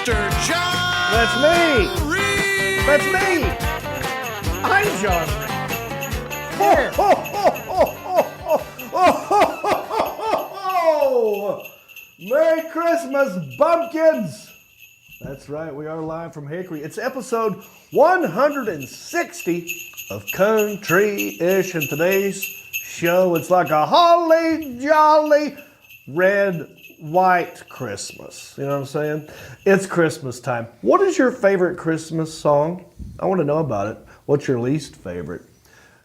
Mr. John That's me. Reed. That's me. I'm John Reed. Here. Merry Christmas, bumpkins. That's right, we are live from Hickory. It's episode 160 of Country-ish, and today's show, it's like a holly jolly red white Christmas. You know what I'm saying? It's Christmas time. What is your favorite Christmas song? I want to know about it. What's your least favorite?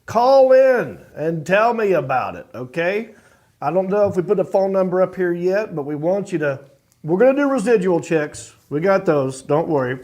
Call in and tell me about it, okay? I don't know if we put a phone number up here yet, but we want you to, we're going to do residual checks. We got those, don't worry.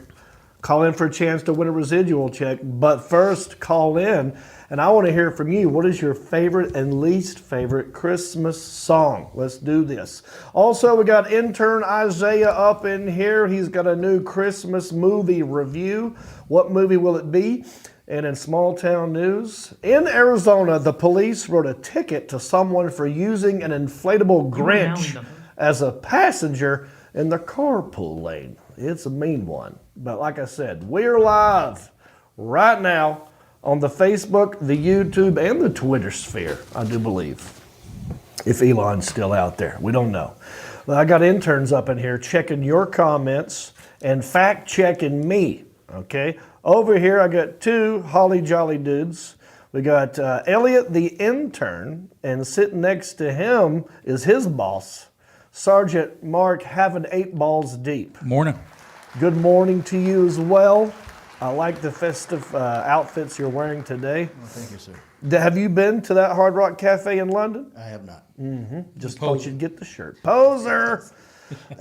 Call in for a chance to win a residual check, but first call in, and I want to hear from you. What is your favorite and least favorite Christmas song? Let's do this. Also, we got intern Isaiah up in here. He's got a new Christmas movie review. What movie will it be? And in small town news, in Arizona, the police wrote a ticket to someone for using an inflatable Grinch as a passenger in the carpool lane. It's a mean one. But like I said, we're live right now on the Facebook, the YouTube, and the Twitter sphere, I do believe. If Elon's still out there, we don't know. Well, I got interns up in here checking your comments and fact checking me, okay? Over here, I got two holly jolly dudes. We got Elliot, the intern, and sitting next to him is his boss, Sergeant Mark, having 8 balls deep. Morning. Good morning to you as well. I like the festive outfits you're wearing today. Well, thank you, sir. Have you been to that Hard Rock Cafe in London? I have not. Just thought you'd get the shirt. Poser!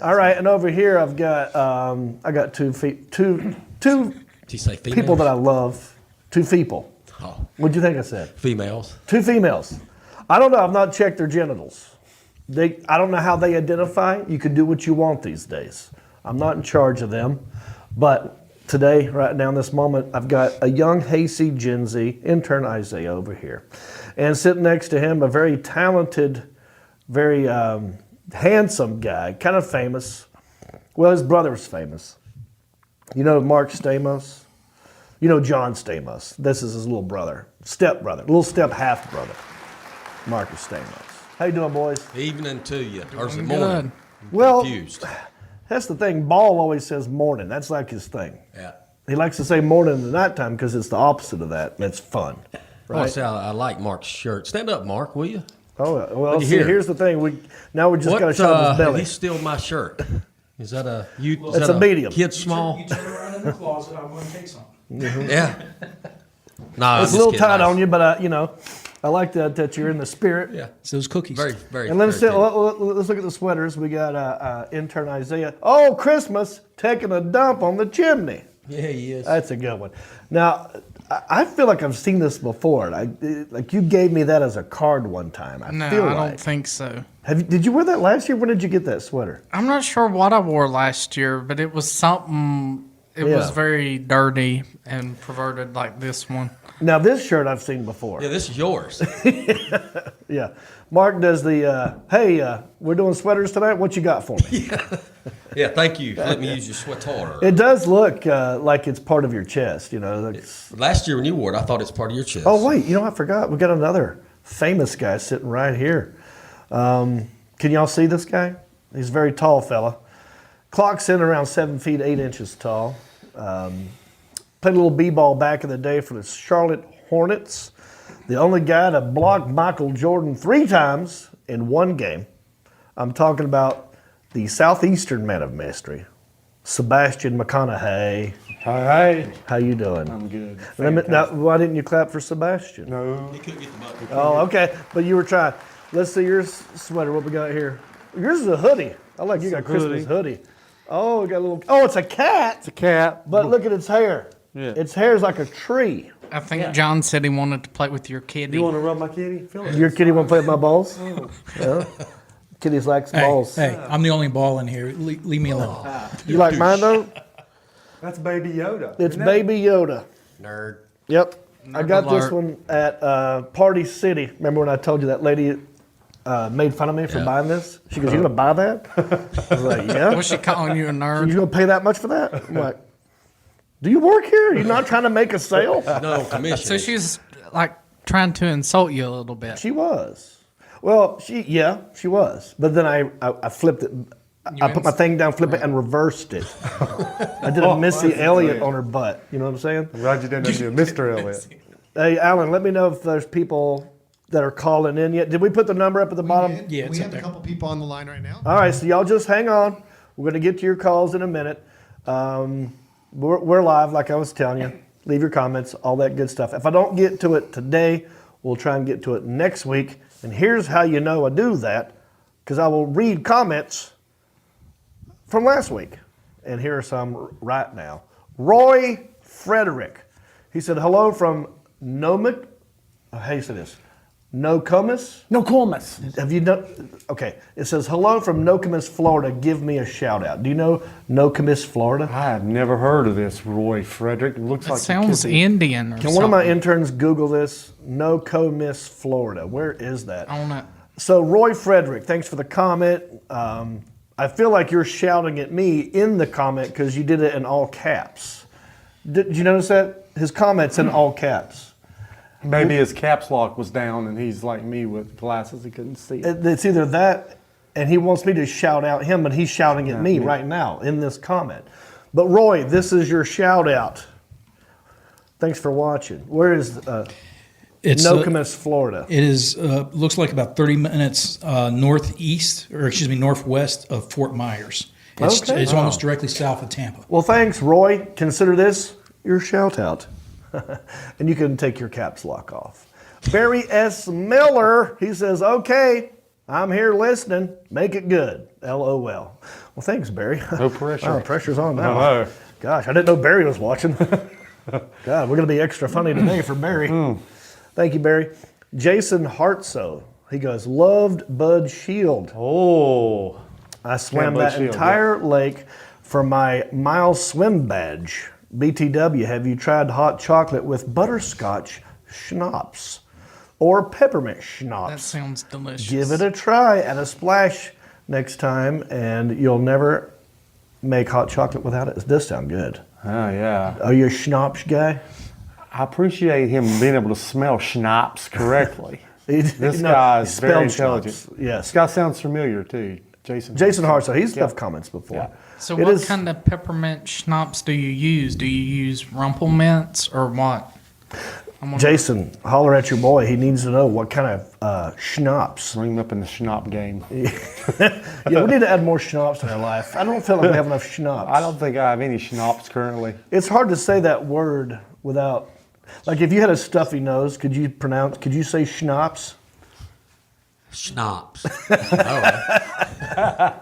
All right, and over here I've got I got two Did you say females? people that I love. Two people. Oh, What'd you think I said? females. Two females. I don't know. I've not checked their genitals. I don't know how they identify. You can do what you want these days. I'm not in charge of them. But today, right now in this moment, I've got a young, hayseed Gen Z, intern Isaiah over here. And sitting next to him, a very talented, very handsome guy, kind of famous. Well, his brother's famous. You know Mark Stamos? You know John Stamos. This is his little brother, step-brother, little step half-brother, Marcus Stamos. How you doing, boys? Evening to you. Or is it Doing morning? Well, Confused. that's the thing. Ball always says morning. That's like his thing. Yeah. He likes to say morning in the nighttime because it's the opposite of that, and it's fun, Oh, right? see, I like Mark's shirt. Stand up, Mark, will you? Oh, well, you see, hear? here's the thing. We just got to show him his belly. He steal my shirt. Is that a you? Is It's that a medium. Kid small. You turn around in the closet, I'm going to take some. Yeah. No, It's a little tight on you, but you know, I like that you're in the spirit. Yeah. It's those cookies. Very, very. And let's very let's look at the sweaters. We got intern Isaiah. Oh, Christmas, taking a dump on the chimney. good. Yeah, he is. That's a good one. Now, I feel like I've seen this before. Like you gave me that as a card one time. No, feel I like. don't think so. Did you wear that last year? When did you get that sweater? I'm not sure what I wore last year, but it was something. It was Yeah. very dirty and perverted, like this one. Now, this shirt I've seen before. Yeah, this is yours. Yeah. Mark does the, hey, we're doing sweaters tonight. What you got for me? Yeah, thank you. Let me use your sweater. It does look like it's part of your chest, you know. Last year when you wore it, I thought it's part of your chest. Oh, wait, you know, I forgot. We got another famous guy sitting right here. Can y'all see this guy? He's a very tall fella. Clocks in around 7 feet, 8 inches tall. Played a little b-ball back in the day for the Charlotte Hornets. The only guy to block Michael Jordan 3 times in one game. I'm talking about the Southeastern man of mystery, Sebastian McConaughey. Hi. How you doing? I'm good. Now, why didn't you clap for Sebastian? No. He couldn't get the button. Oh, okay. But you were trying. Let's see your sweater. What we got here? Yours is a hoodie. I like you got a Christmas hoodie. Oh, we got a little. Oh, it's a cat. It's a cat. But look at its hair. Yeah. Its hair is like a tree. I think John said he wanted to play with your kitty. You want to rub my kitty? Feel it. Your kitty won't play with my balls? Yeah. Kitties likes balls. Hey, I'm the only ball in here. Leave me alone. You like mine though? That's Baby Yoda. It's Baby Yoda. Nerd. Yep. I got this alert. one at Party City. Remember when I told you that lady made fun of me for buying this. She goes, "You gonna buy that?" I was like, "Yeah." Was she calling you a You nerd? gonna pay that much for that? I'm like, "Do you work here? Are you not trying to make a sale?" No commission. So she's like trying to insult you a little bit. She was. Well, she was. But then I flipped it. I put my thing down, flipped it, and reversed it. I did a Missy Elliott on her butt. You know what I'm saying? I'm glad you didn't do Mr. Elliott. Hey, Alan, let me know if there's people that are calling in yet. Did we put the number up at the bottom? Yeah, it's we up have there. a couple people on the line right now. All right, so y'all just hang on. We're going to get to your calls in a minute. We're live, like I was telling you. Leave your comments, all that good stuff. If I don't get to it today, we'll try and get to it next week. And here's how you know I do that, because I will read comments from last week. And here are some right now. Roy Frederick. He said, hello from Nokomis. How do you say this? Nokomis? Nokomis. Have you done? Okay. It says, hello from Nokomis, Florida. Give me a shout out. Do you know Nokomis, Florida? I have never heard of this, Roy Frederick. It looks It like sounds Indian or Can something. one of my interns Google this? Nokomis, Florida. Where is that? I don't know. So, Roy Frederick, thanks for the comment. I feel like you're shouting at me in the comment because you did it in all caps. Did you notice that? His comment's in all caps. Maybe his caps lock was down and he's like me with glasses. He couldn't see it. It's either that and he wants me to shout out him, but he's shouting at me right now in this comment. But, Roy, this is your shout out. Thanks for watching. Where is It's Nokomis, Florida? It is looks like about 30 minutes northwest of Fort Myers. It's, Okay. it's almost directly south of Tampa. Well, thanks, Roy. Consider this your shout out. And you can take your caps lock off. Barry S. Miller, he says, okay, I'm here listening. Make it good. LOL. Well, thanks, Barry. No pressure. Oh, pressure's on now. I know. Gosh, I didn't know Barry was watching. God, we're going to be extra funny today for Barry. Thank you, Barry. Jason Hartso, he goes, loved Bud Shield. Oh, I swam Bud that Shield, entire lake for my mile swim badge. BTW, have you tried hot chocolate with butterscotch schnapps or peppermint That schnapps? sounds delicious. Give it a try and a splash next time, and you'll never make hot chocolate without it. It does sound good. oh yeah. Are you a schnapps guy? I appreciate him being able to smell schnapps correctly. This No, guy he is very spelled intelligent. schnapps, yes. This guy sounds familiar too. Jason Hartso, he's left comments before. Yeah. So It what is- kind of peppermint schnapps do you use? Do you use Rumpelmints or what? Jason, holler at your boy. He needs to know what kind of schnapps. Bring him up in the schnapp game. Yeah, we need to add more schnapps in our life. I don't feel like we have enough schnapps. I don't think I have any schnapps currently. It's hard to say that word without, like, if you had a stuffy nose, could you say schnapps? Schnapps. All right.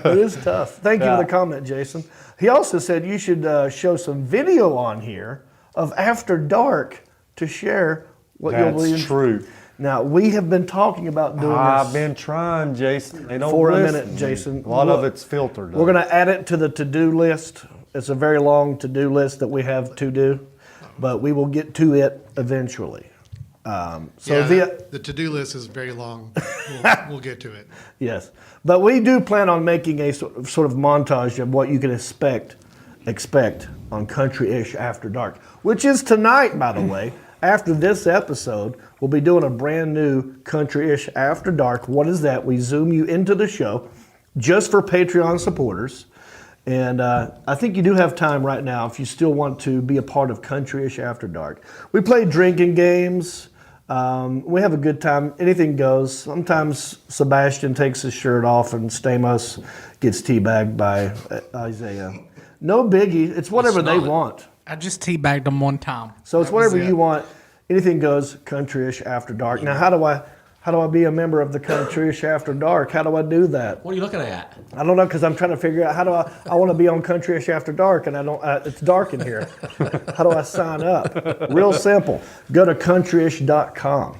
It is tough. Thank you for the comment, Jason. He also said you should show some video on here of After Dark to share what you'll That's believe. true. Now, we have been talking about doing I've this been trying, Jason. They don't for a listen minute, to me. Jason. A lot of Look, it's filtered. We're going to add it to the to-do list. It's a very long to-do list that we have to do, but we will get to it eventually. The to-do list is very long. We'll get to it. Yes, but we do plan on making a sort of montage of what you can expect on Country-ish After Dark, which is tonight, by the way. After this episode, we'll be doing a brand new Country-ish After Dark. What is that? We zoom you into the show just for Patreon supporters. And I think you do have time right now if you still want to be a part of Country-ish After Dark. We play drinking games. We have a good time. Anything goes. Sometimes Sebastian takes his shirt off and Stamos gets teabagged by Isaiah. No biggie. It's whatever they want. I just teabagged them one time. So it's whatever you want. Anything goes. Country-ish After Dark. Now, how do I be a member of the Country-ish After Dark? How do I do that? What are you looking at? I don't know, because I'm trying to figure out how do I want to be on Country-ish After Dark, and I don't. It's dark in here. How do I sign up? Real simple. Go to countryish.com.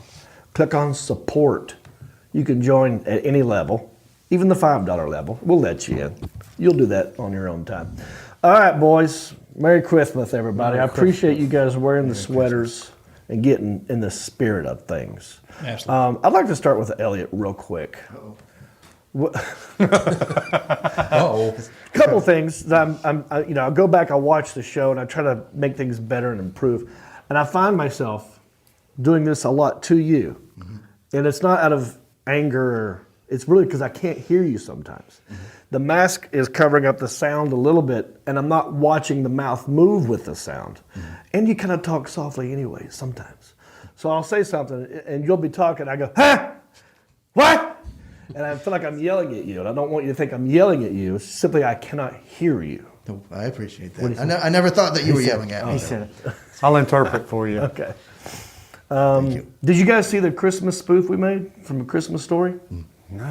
Click on support. You can join at any level, even the $5 level. We'll let you in. You'll do that on your own time. All right, boys. Merry Christmas, everybody. I appreciate you guys wearing the sweaters. and get in the spirit of things. Absolutely. I'd like to start with Elliot real quick. Oh, Couple things that I go back, I watch the show, and I try to make things better and improve. And I find myself doing this a lot to you. And it's not out of anger, it's really because I can't hear you sometimes. The mask is covering up the sound a little bit, and I'm not watching the mouth move with the sound. And you kind of talk softly anyway, sometimes. So I'll say something, and you'll be talking, I go, huh? What? And I feel like I'm yelling at you, and I don't want you to think I'm yelling at you. It's simply I cannot hear you. No, I appreciate that. I never thought that you were yelling at me. He said it. I'll interpret for you. Okay. Did you guys see the Christmas spoof we made from A Christmas Story?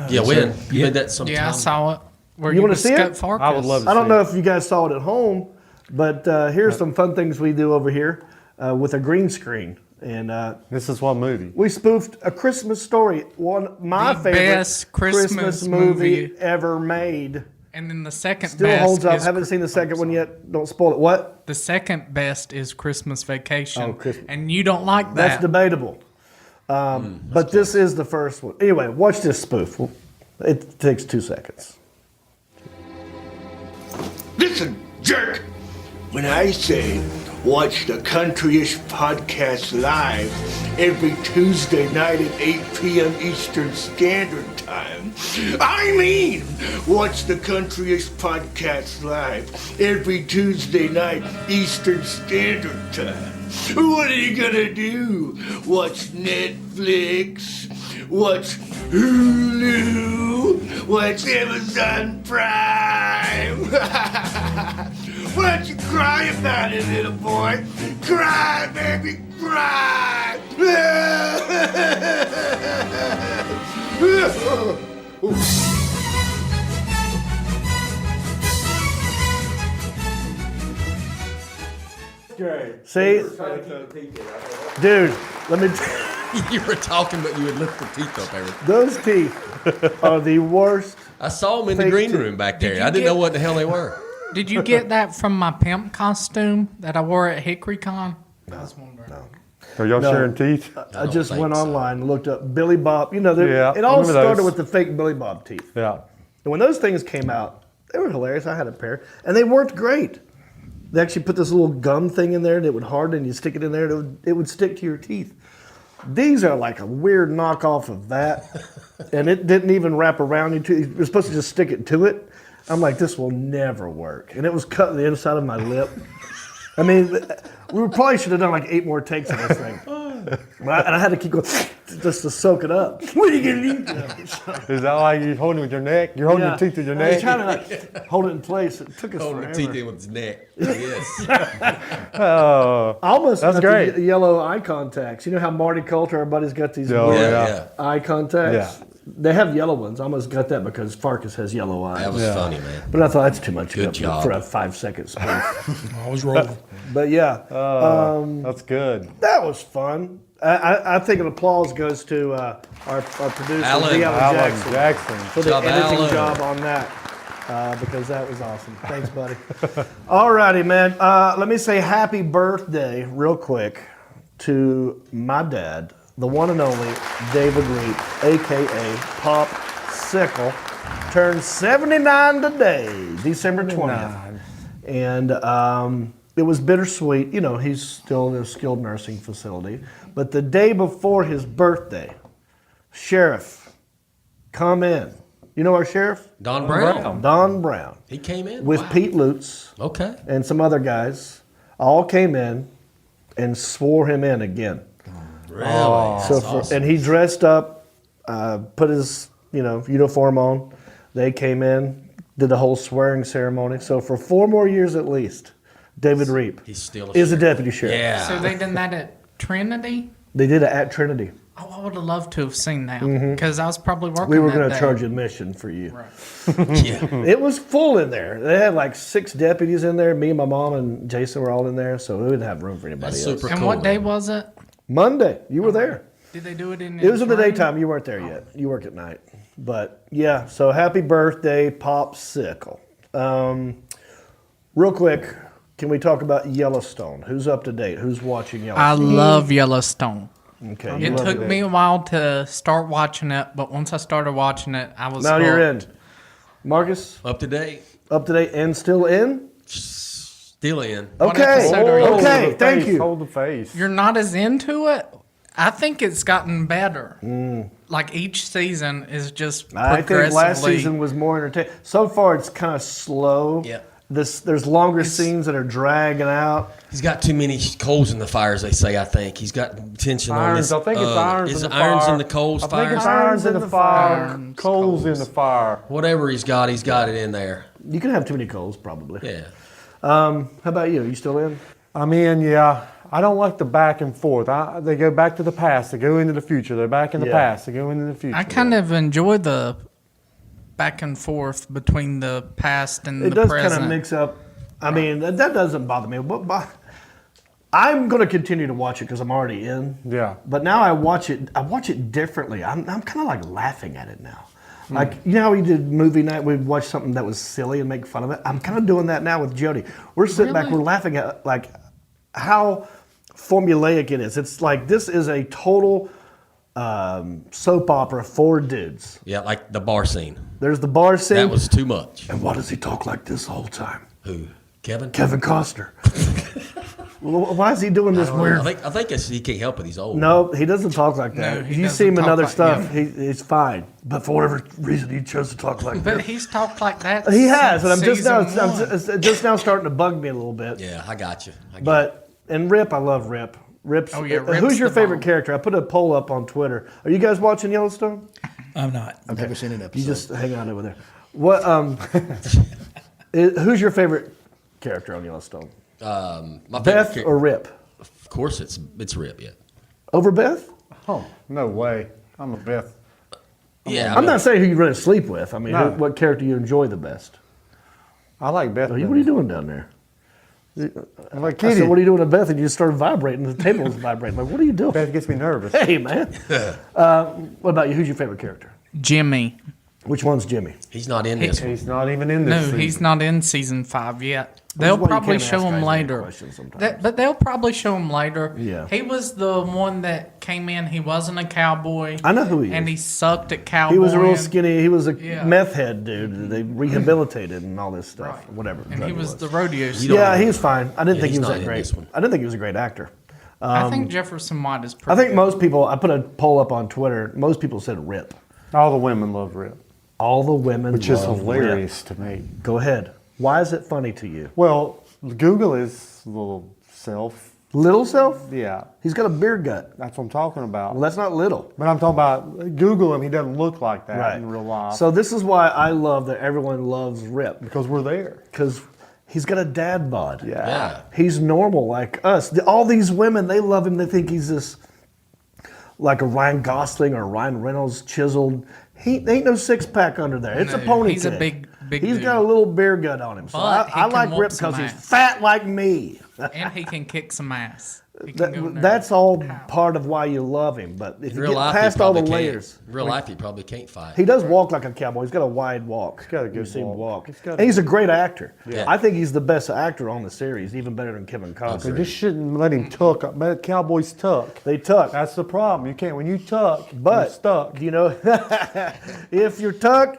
yeah, we had, you made that sometime. Yeah, I saw it. Where You wanna was see it? Scott Farkas. I would love to I don't see know it. if you guys saw it at home, but here's some fun things we do over here with a green screen. And This is what movie? we spoofed A Christmas Story, my The favorite best Christmas movie movie. ever made. And then the second Still best holds up. is Haven't seen the second one yet. Don't spoil it. What? the second best is Christmas Vacation. Oh, Christmas. And you don't like That's that. debatable. But this is the first one. Anyway, watch this spoof. It takes 2 seconds. Listen, jerk! When I say watch the Countryish podcast live every Tuesday night at 8 p.m. Eastern Standard Time, I mean watch the Countryish podcast live every Tuesday night Eastern Standard Time. What are you gonna do? Watch Netflix? Watch Hulu? Watch Amazon Prime? Why don't you cry about it, little boy? Cry, baby, cry! See? Dude, let me You were talking, but you would lift the teeth up every. those teeth are the worst. I saw them in the Fake green teeth. room back there. you I didn't get- know what the hell they were. Did you get that from my pimp costume that I wore at HickoryCon? I was wondering. Are y'all No. sharing teeth? I just think went so. online and looked up Billy Bob. You know, Yeah, it I all remember started those. with the fake Billy Bob teeth. Yeah. And when those things came out, they were hilarious. I had a pair, and they worked great. They actually put this little gum thing in there, and it would harden, and you stick it in there, and it would stick to your teeth. These are like a weird knockoff of that, and it didn't even wrap around your tooth. You're supposed to just stick it to it. I'm like, this will never work. And it was cutting the inside of my lip. I mean, we probably should have done like 8 more takes of this thing. And I had to keep going just to soak it up. What are you going to eat now? Is that like you're holding it with your neck? You're holding Yeah. your teeth with your I was neck? trying to like hold it in place. It took us Holding the forever. teeth in with his neck. Yes. Oh, I almost That's got great. the yellow eye contacts. You know how Marty Coulter, our buddy's got these Oh, weird yeah, yeah. yeah. eye contacts? Yeah. They have yellow ones. I almost got that because Farkas has yellow eyes. That was funny, man. But I thought that's too much Good job. for a 5-second spoof. Always rolling. But yeah, that's good. that was fun. I think an applause goes to our producer, Alan. D. Alan Jackson, Jackson. for the Job, editing Alan. job on that. Because that was awesome. Thanks, buddy. All righty, man. Let me say happy birthday real quick to my dad, the one and only David Reap, a.k.a. Pop Sickle. Turned 79 today, December 20th. And it was bittersweet. You know, he's still in a skilled nursing facility. But the day before his birthday, Sheriff, come in. You know our sheriff? Don Brown. Don Brown. He came in With Wow. Pete Lutz Okay. and some other guys, all came in and swore him in again. Really? So That's awesome. and he dressed up, put his uniform on. They came in, did the whole swearing ceremony. So for 4 more years at least, David Reap He's still a is a sheriff. deputy sheriff. Yeah. So they did that at Trinity? They did it at Trinity. Oh, I would have loved to have seen that because I was probably working. We were that going to day. charge admission for you. yeah. It was full in there. They had like 6 deputies in there. Me and my mom and Jason were all in there, so we didn't have room for anybody That's else. super And cool. what day man. was it? Monday, you were there. Did they do it in? It was in the rain? daytime. You weren't there yet. You work at night. But yeah, so happy birthday, Popsicle. Real quick, can we talk about Yellowstone? Who's up to date? Who's watching I Yellowstone? love Yellowstone. Okay. It took me a while to start watching it, but once I started watching it, I was Now you're hooked. in. Marcus, Up to date. up to date and still in? Still in. What Okay. episode are you on? Okay. Hold the Thank face, you. Hold the face. You're not as into it. I think it's gotten better. Like each season is just I think last progressively- season was more entertaining. So far, it's kind of slow. Yeah. There's longer scenes that are dragging out. He's got too many coals in the fires, they say, I think. He's got tension on Irons. this. I think it's irons is in the irons fire. in the coals, I think it's fires? irons in the fire. Coals in the fire. Whatever he's got it in there. You can have too many coals, probably. Yeah. How about you? You still in? I mean, yeah. I don't like the back and forth. They go back to the past. They go into the future. They're back in the Yeah. past. They go into the future. I kind of enjoy the back and forth between the past and It the does present. kind of mix up. I mean, that doesn't bother me. But I'm going to continue to watch it because I'm already in. Yeah. But now I watch it differently. I'm kind of like laughing at it now. Like, you know how we did movie night? We'd watch something that was silly and make fun of it. I'm kind of doing that now with Jody. We're sitting back, Really? we're laughing at like how formulaic it is. It's like this is a total soap opera for dudes. Yeah, like the bar scene. There's the bar scene. That was too much. And why does he talk like this the whole time? Who? Kevin? Kevin Costner. Why is he doing this weird? I think he can't help it. He's old. No, he doesn't talk like that. No, he you doesn't see him in talk other like- stuff, yeah. he's fine. But for whatever reason, he chose to talk like But that. he's talked like that. He has, and I'm since just now, season one. it's just now starting to bug me a little bit. Yeah, I got you. And Rip, I love Rip. Rip's. Oh, yeah, who's Rip's your the favorite bomb. character? I put a poll up on Twitter. Are you guys watching Yellowstone? I'm not. I've never seen an episode. You just hang on over there. What? Who's your favorite character on Yellowstone? My favorite Beth char- or Rip? Of course, it's Rip. Yeah. Over Beth? Oh, no way. I'm a Beth. Yeah. I'm not saying who you really sleep with. I mean, No. what character you enjoy the best? I like Beth. What are you doing down there? I like I Kitty. said, what are you doing to Beth? And you just started vibrating. The table was vibrating. Like, what are you doing? Beth gets me nervous. Hey, man. What about you? Who's your favorite character? Jimmy. Which one's Jimmy? He's not in this one. He's not even in this No, season. he's not in season 5 yet. is They'll why you probably can't show ask him guys any later. questions sometimes. But they'll probably show him later. Yeah. He was the one that came in. He wasn't a cowboy. I know who he And is. he sucked at cowboy. He was a real skinny. He was a Yeah. meth head dude. They rehabilitated and all this stuff. Whatever. And drug he it was the rodeo star. don't Yeah, know. he was fine. I didn't Yeah, think he he's was not that in great. this one. I didn't think he was a great actor. I think Jefferson White is I pretty think good. most people. I put a poll up on Twitter. Most people said Rip. All the women love Rip, All the women, which is love hilarious to me. Rip. Go ahead. Why is it funny to you? Well, Google is a little self. Little self? Yeah, He's got a beer gut. that's what I'm talking about. Well, that's not little. But I'm talking about Google him. He doesn't look like that in real life. So this is why I love that everyone loves Rip, because we're there. because he's got a dad bod. Yeah. He's normal like us. All these women, they love him. They think he's this, like a Ryan Gosling or Ryan Reynolds chiseled. He ain't no six pack under there. It's a No, pony. he's a kid. big He's dude. got a little beer gut on him. So But he I can like whoop Rip some because he's ass. fat like me. And he can kick some ass. He can go in there That's and all pow. part of why you love him. But if In you real get life, past he all the probably layers, can't. In real life, he probably can't fight. he does walk like a cowboy. He's got a wide walk. He's got a good you see him walk. walk. He's got And he's a great actor. Yeah. I think he's the best actor on the series, even better than Kevin They Costner. just shouldn't let him tuck. Let Cowboys tuck. They tuck. That's the problem. You can't when you tuck. But you're stuck. you know, if you tuck,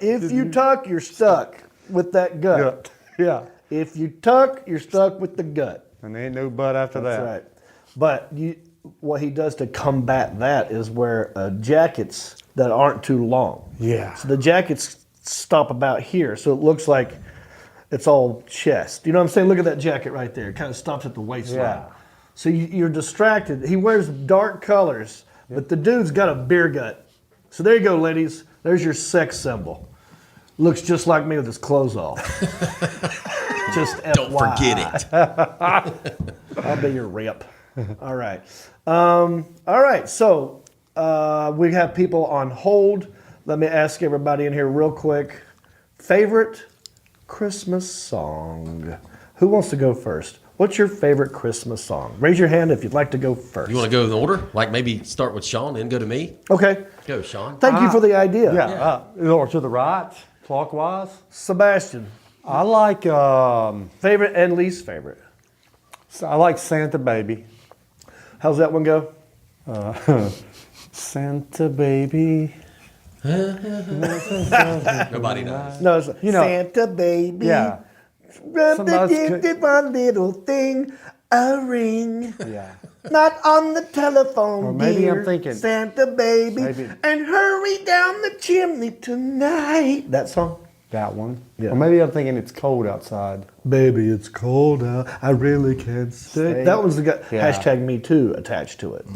you're stuck with that gut. Yeah. If you tuck, you're stuck with the gut. And there ain't no but after That's that. right. But what he does to combat that is wear jackets that aren't too long. Yeah. So the jackets stop about here, so it looks like it's all chest. You know what I'm saying? Look at that jacket right there. It kind of stops at the waistline. Yeah. So you're distracted. He wears dark colors, but the dude's got a beer gut. So there you go, ladies. There's your sex symbol. Looks just like me with his clothes off. Just Don't FYI. forget it. I'll be your Rip. All right. All right. So we have people on hold. Let me ask everybody in here real quick. Favorite Christmas song? Who wants to go first? What's your favorite Christmas song? Raise your hand if you'd like to go first. You want to go in order? Like maybe start with Sean, then go to me? Okay. Go, Sean. Thank you for the idea. Yeah. Or to the right, clockwise. Sebastian, I like favorite and least favorite. So I like Santa Baby. How's that one go? Santa Baby. Nobody knows. No, it's You know- Santa baby. Yeah. Somebody's Did one little thing, a ring. Yeah. Not on the telephone, Or maybe dear, I'm thinking- Santa baby, Maybe- and hurry down the chimney tonight. That song? That one. Yeah. Or maybe I'm thinking it's cold outside. Baby, it's cold out. I really can't stay. That one's got Yeah. hashtag Me Too attached to it.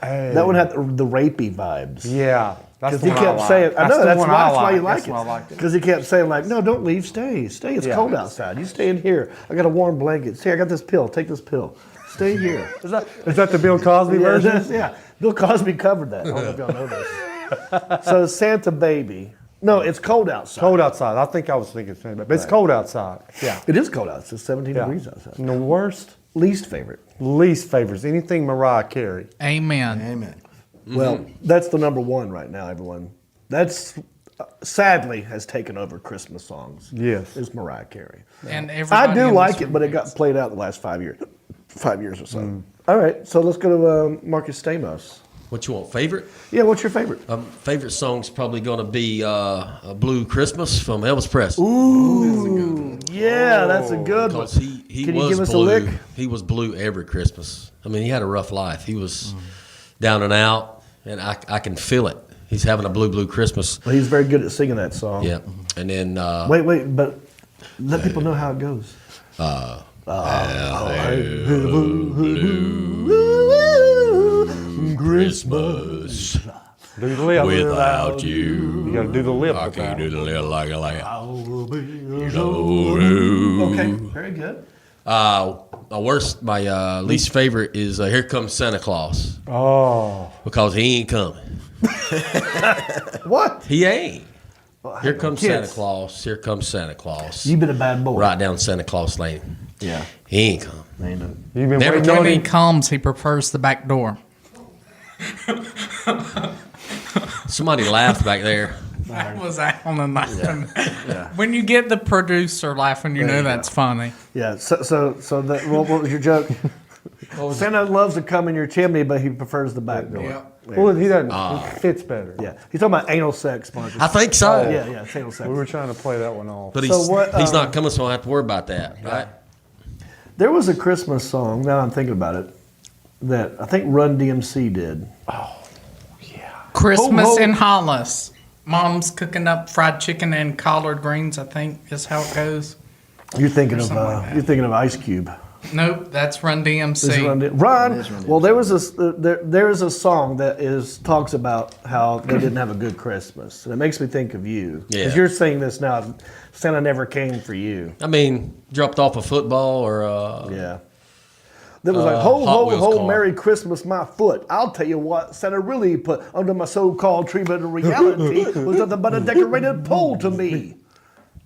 Hey. That one had the rapey vibes. Yeah. That's Because the he one kept I saying, like. I know, the that's one why you That's like it. why I liked it. Because he kept saying, like, no, don't leave, stay. Stay, it's Yeah. cold outside. You stay in here. I got a warm blanket. See, I got this pill. Take this pill. Stay here. Is that the Bill Cosby version? Yeah. Bill Cosby covered that. I don't know if y'all know this. So Santa Baby. No, it's cold outside. Cold outside. I think I was thinking Santa Baby. But it's cold outside. Yeah. It is cold outside. It's 17 Yeah. degrees outside. And the worst, Least favorite. least favorites, anything Mariah Carey. Amen. Amen. Well, that's the number one right now, everyone. That's sadly has taken over Christmas songs. Yes. Is Mariah Carey. And I everybody do in like this it, but it room got hates played out the last 5 years. 5 years or so. All right, so let's go to Marcus Stamos. What you want? Favorite? Yeah, what's your favorite? Favorite song's probably going to be Blue Christmas from Elvis Presley. Ooh, yeah, that's a good one. Because he Can you was give us a blue. lick? He was blue every Christmas. I mean, he had a rough life. He was down and out, and I can feel it. He's having a blue Christmas. Well, he's very good at singing that song. Yeah. And then Wait, but let people know how it goes. Christmas Do the lip. without you. You got to do the lip. I with can't that. do the little like a like. Okay, very good. My least favorite is Here Comes Santa Claus Oh. because he ain't coming. What? He ain't. Here comes Kids. Santa Claus. Here comes Santa Claus. You've been a bad boy. Right down Santa Claus Lane. Yeah. He ain't coming. Ain't it? You've been Never waiting came on When he him. comes, he prefers the back door. Somebody laughed back there. That was Alan laughing. When you get the producer laughing, you know that's funny. Yeah. So what was your joke? Santa loves to come in your chimney, but he prefers the back door. Yeah. Well, he doesn't. It fits better. Yeah. He's talking about anal sex, Marcus. I think so. Yeah, it's anal sex. We were trying to play that one off. But So he's, what, he's not coming, so I don't have to worry about that, right? There was a Christmas song, now I'm thinking about it, that I think Run DMC did. Christmas Ho, ho. in Hollis. Mom's cooking up fried chicken and collard greens, I think is how it goes. You're thinking of something like that. you're thinking of Ice Cube. Nope, that's Run This is DMC. Run. Well, there was there is a song that talks about how they didn't have a good Christmas, and it makes me think of you. Yeah. Because you're saying this now. Santa never came for you. I mean, dropped off a football or Yeah. That was like, ho, Hot ho, Wheels ho, car. Merry Christmas, my foot. I'll tell you what Santa really put under my so-called tree, but in reality was nothing but a decorated pole to me.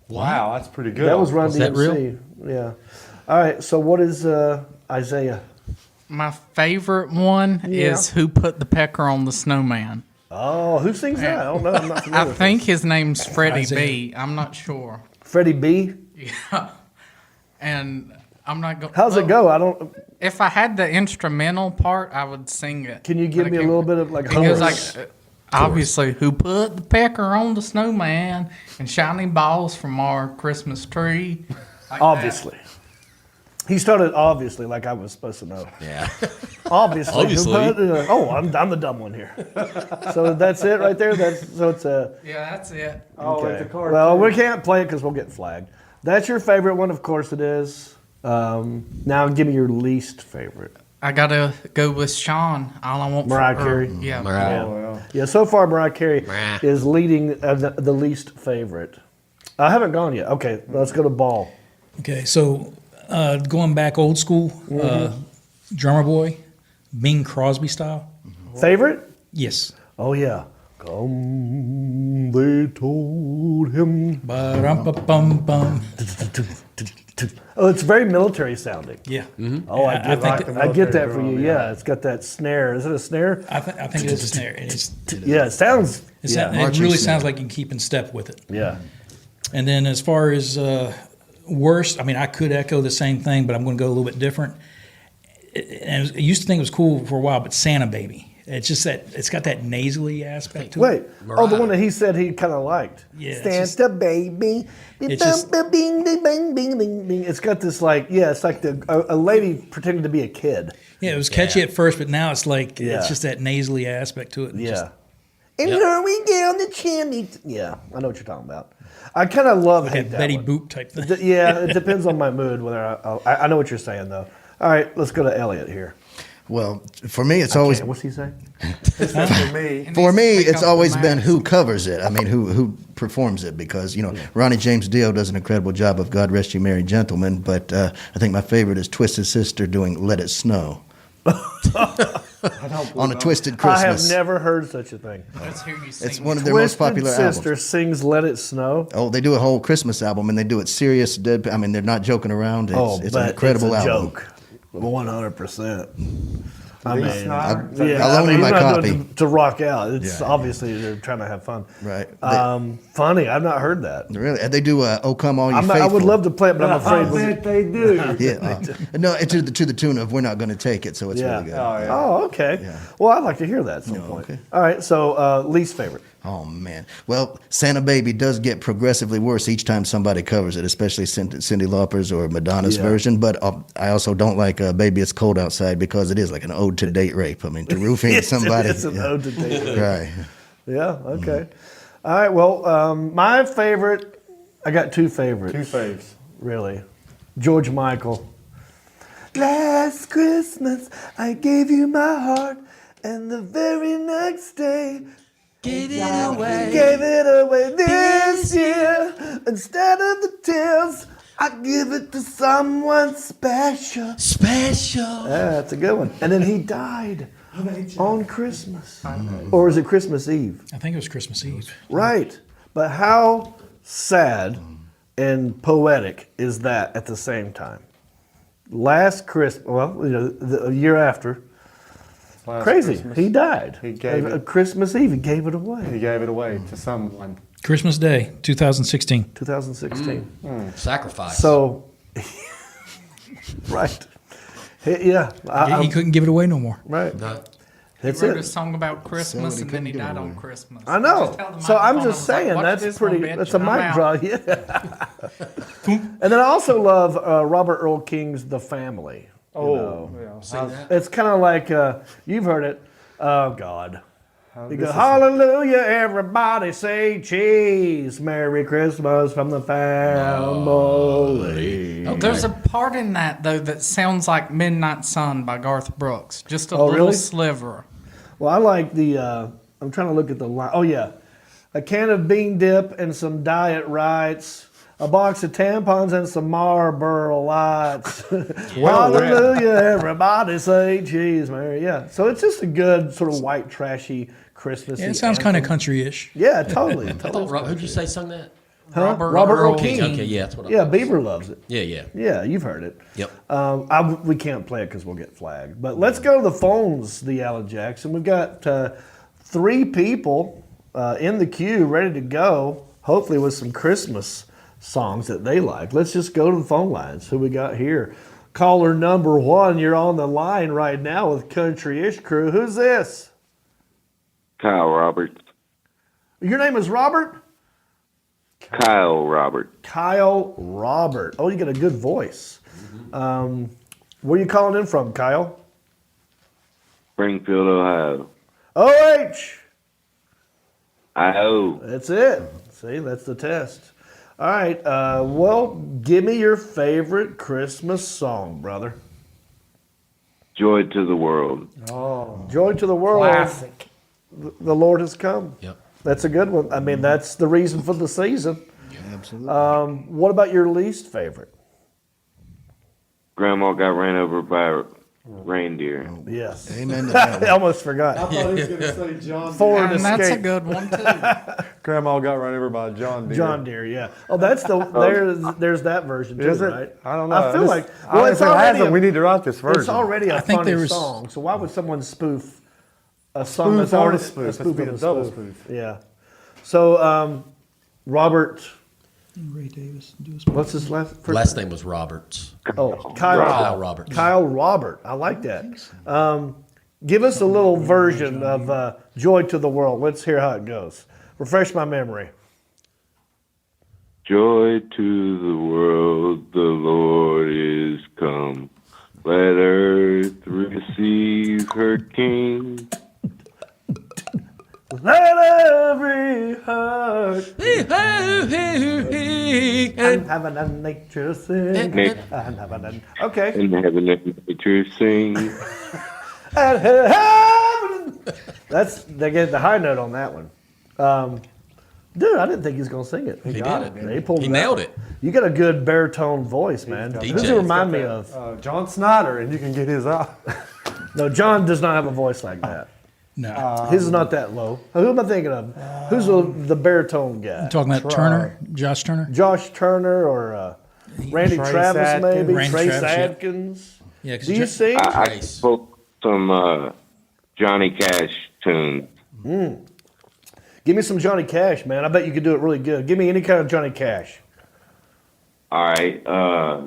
Wow, that's pretty good. That was Run that DMC. Yeah. All right, so what is Isaiah? My favorite one is Who Put the Pecker on the Snowman. Oh, who sings that? I don't know. I'm not I familiar with think his name's Freddie Isaiah. B. I'm not sure. it. Freddie B. Yeah. And I'm not going. How's it go? I don't. If I had the instrumental part, I would sing it. Can you give But I me a can't- little bit of like? It goes chorus? like, obviously, who put the pecker on the snowman and shiny balls from our Christmas tree? Like Obviously. He started obviously like I was supposed to know. yeah. Obviously. Obviously. I'm the dumb one here. So that's it right there. It's a. that. Yeah, that's it. Oh, it's a card. Well, we can't play it because we'll get flagged. That's your favorite one, of course it is. Now give me your least favorite. I gotta go with Sean. All I want Mariah for Carey? Yeah. Mariah. Oh, well. Yeah, so far Mariah Carey Meh. is leading the least favorite. I haven't gone yet. Okay, let's go to Ball. Okay, so going back old school, drummer boy, Bing Crosby style. Favorite? Yes. Oh yeah. Come, they told him. Ba-dum-ba-bum-bum. Oh, it's very military sounding. Yeah. Oh, I I get, think I get that for drum, you. Yeah, it's got that snare. Is it a snare? I think it is a snare. Yeah, it sounds. It Yeah, really sounds like you can keep in step with it. yeah. And then as far as worst, I mean, I could echo the same thing, but I'm going to go a little bit different. and I used to think it was cool for a while, but Santa Baby. It's just that it's got that nasally aspect to it. Wait. Oh, the one that he said he kind of liked. Yeah, it's Santa baby. It's just- Bing, bing, bing, bing, bing, bing. It's got this like, yeah, it's like a lady pretending to be a kid. Yeah, it was catchy at first, but now it's like Yeah. it's just that nasally aspect to it. Yeah. Just, And here we go on the chimney. Yeah, I know what you're talking about. I kind of love hate that that Betty one. Boop type thing. Yeah, it depends on my mood whether I know what you're saying though. All right, let's go to Elliot here. Well, for me, it's always What's he saying? For me, for me, Pick it's up always the been mask. who covers it. I mean, who performs it? Because Ronnie James Dio does an incredible job of "God Rest You Merry Gentlemen," but I think my favorite is Twisted Sister doing "Let It Snow" on a Twisted Christmas. I have never heard such a thing. Let's hear you sing. It's one of their most Twisted popular Sister albums. sings "Let It Snow." Oh, they do a whole Christmas album, and they do it serious. Dead. I mean, they're not joking around. It's an incredible it's a album. joke. 100%. I Lee mean, Snyder? I'll loan you he's my not doing copy. it to rock out. It's Yeah. obviously they're trying to have fun. Right. Funny. I've not heard that. Really, they do. "Oh Come All You I Faithful." would love to play it, but I'm I afraid. bet they do. Yeah. No, to the tune of "We're Not Going to Take It," so it's Yeah. really good. Oh, yeah. Oh, okay. Yeah. Well, I'd like to hear that at some point. okay. All right. So, least favorite. Oh man. Well, "Santa Baby" does get progressively worse each time somebody covers it, especially Cyndi Lauper's or Madonna's Yeah. version. But I also don't like "Baby It's Cold Outside" because it is like an ode to date rape. I mean, to roofing somebody. It's an ode to date. Right. Yeah. Okay. All right. Well, my favorite. I got two favorites. Two faves. Really. George Michael. Last Christmas, I gave you my heart, and the very next day, Gave it away. gave it away this year. Instead of the tears, I give it to someone special. Special. Yeah, that's a good one. And then he died on Christmas. Or is it Christmas Eve? I think it was Christmas Eve. Right. But how sad and poetic is that at the same time? Last Christmas, well, the year after, Last crazy. Christmas, He died. He gave it. Christmas Eve, he gave it He away. gave it away to someone. Christmas Day, 2016. 2016. Sacrifice. So, right. Yeah. He couldn't give it away no more. Right. No. That's He wrote a it. song about Christmas So and then he he couldn't died give it on away. Christmas. I know. Just held the So I'm microphone just and was like, saying "Watch that's this pretty. little bitch," That's a and I'm mic out. drop. Yeah. And then I also love Robert Earl King's "The Family." you know. Yeah. Sing that. It's kind of like you've heard it. Oh God. You go, hallelujah, everybody say cheese. Merry Christmas from the family. There's a part in that though that sounds like "Midnight Sun" by Garth Brooks. Just a Oh, little really? sliver. Well, I like the, I'm trying to look at the line. Oh, yeah. A can of bean dip and some diet rights. A box of tampons and some Marlboro Lights. Hallelujah, everybody say cheese, Mary. Yeah. So it's just a good sort of white, trashy Christmas. Yeah, it sounds kind of country-ish. Yeah, totally. I thought, who'd you say sung that? Robert Earl King. Okay, yeah, that's what I Yeah, thought. Beaver loves it. Yeah, yeah. Yeah, you've heard it. Yep. We can't play it because we'll get flagged. But let's go to the phones, the Alan Jackson. We've got 3 people in the queue ready to go, hopefully with some Christmas songs that they like. Let's just go to the phone lines. Who we got here? Caller number 1, you're on the line right now with Country-ish Crew. Who's this? Kyle Roberts. Your name is Robert? Kyle Robert. Kyle Robert. Oh, you got a good voice. Where are you calling in from, Kyle? Springfield, Ohio. OH! I-O. That's it. See, that's the test. All right. Well, give me your favorite Christmas song, brother. Joy to the World. Oh, Joy to the world. classic. The Lord has come. Yep. That's a good one. I mean, that's the reason for the season. Absolutely. What about your least favorite? Grandma got ran over by a reindeer. Yes. Amen to that I one. almost forgot. I thought he was going to say John Ford And that's a Escape. good one too. Grandma got run over by a John Deere. John Deere, yeah. Oh, that's the there's that version too, Is it? right? I don't know. I feel This- like if it hasn't, we need to write this version. It's already a I think funny there was- song, so why would someone spoof a song Spoof that's on a already spoof. It's of be a double spoof. Yeah. So, Robert, Ray Davis. What's his last? Last name was Roberts. Oh, Kyle. Kyle Roberts. Kyle Robert. I like that. Give us a little version of Joy to the World. Let's hear how it goes. Refresh my memory. Joy to the world, the Lord is come. Let earth receive her King. Let every heart and having a nature sing. And having a, okay. In heaven and nature sing. And heaven. They get the high note on that one. Dude, I didn't think he was gonna sing it. He did it. Man. He pulled He it nailed out. it. You got a good baritone voice, man. DJ. Who's he remind me of? John Snyder, and you can get his out. No, John does not have a voice like that. No. His is not that low. Who am I thinking of? Who's the baritone guy? You talking about Turner? Josh Turner? Josh Turner or Randy Trace Travis, Adkins. maybe? Randy Trace Travis, yeah. Adkins. Yeah, 'cause Do you sing? I Trace. spoke some Johnny Cash tunes. Give me some Johnny Cash, man. I bet you could do it really good. Give me any kind of Johnny Cash. All right,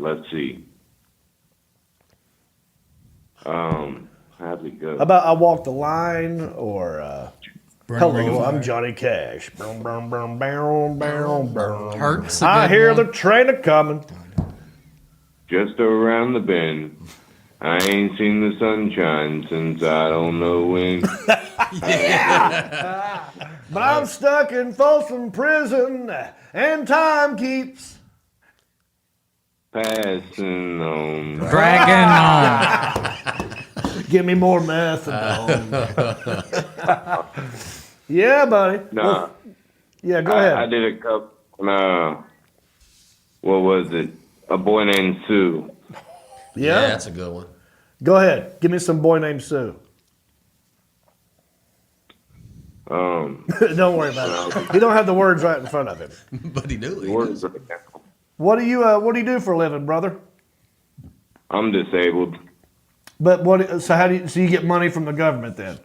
let's see. How'd it go? How about I Walk the Line or Burning Ring of Hello, Fire. I'm Johnny Cash. Boom, boom, boom, boom, boom, boom. Hurts. a I good hear one. the train a coming. Just around the bend. I ain't seen the sunshine since I don't know when. But I'm stuck in Folsom Prison, and time keeps. Passing on. Dragging on. Give me more methadone. Yeah, buddy. Nah, Yeah, go I ahead. did a couple. What was it? A boy named Sue. Yeah, Yeah? that's a good one. Go ahead. Give me some boy named Sue. Don't worry about it. He don't have the words right in front of him. But he knew it. Words He right now. What do you do for a living, brother? I'm disabled. But so you get money from the government then?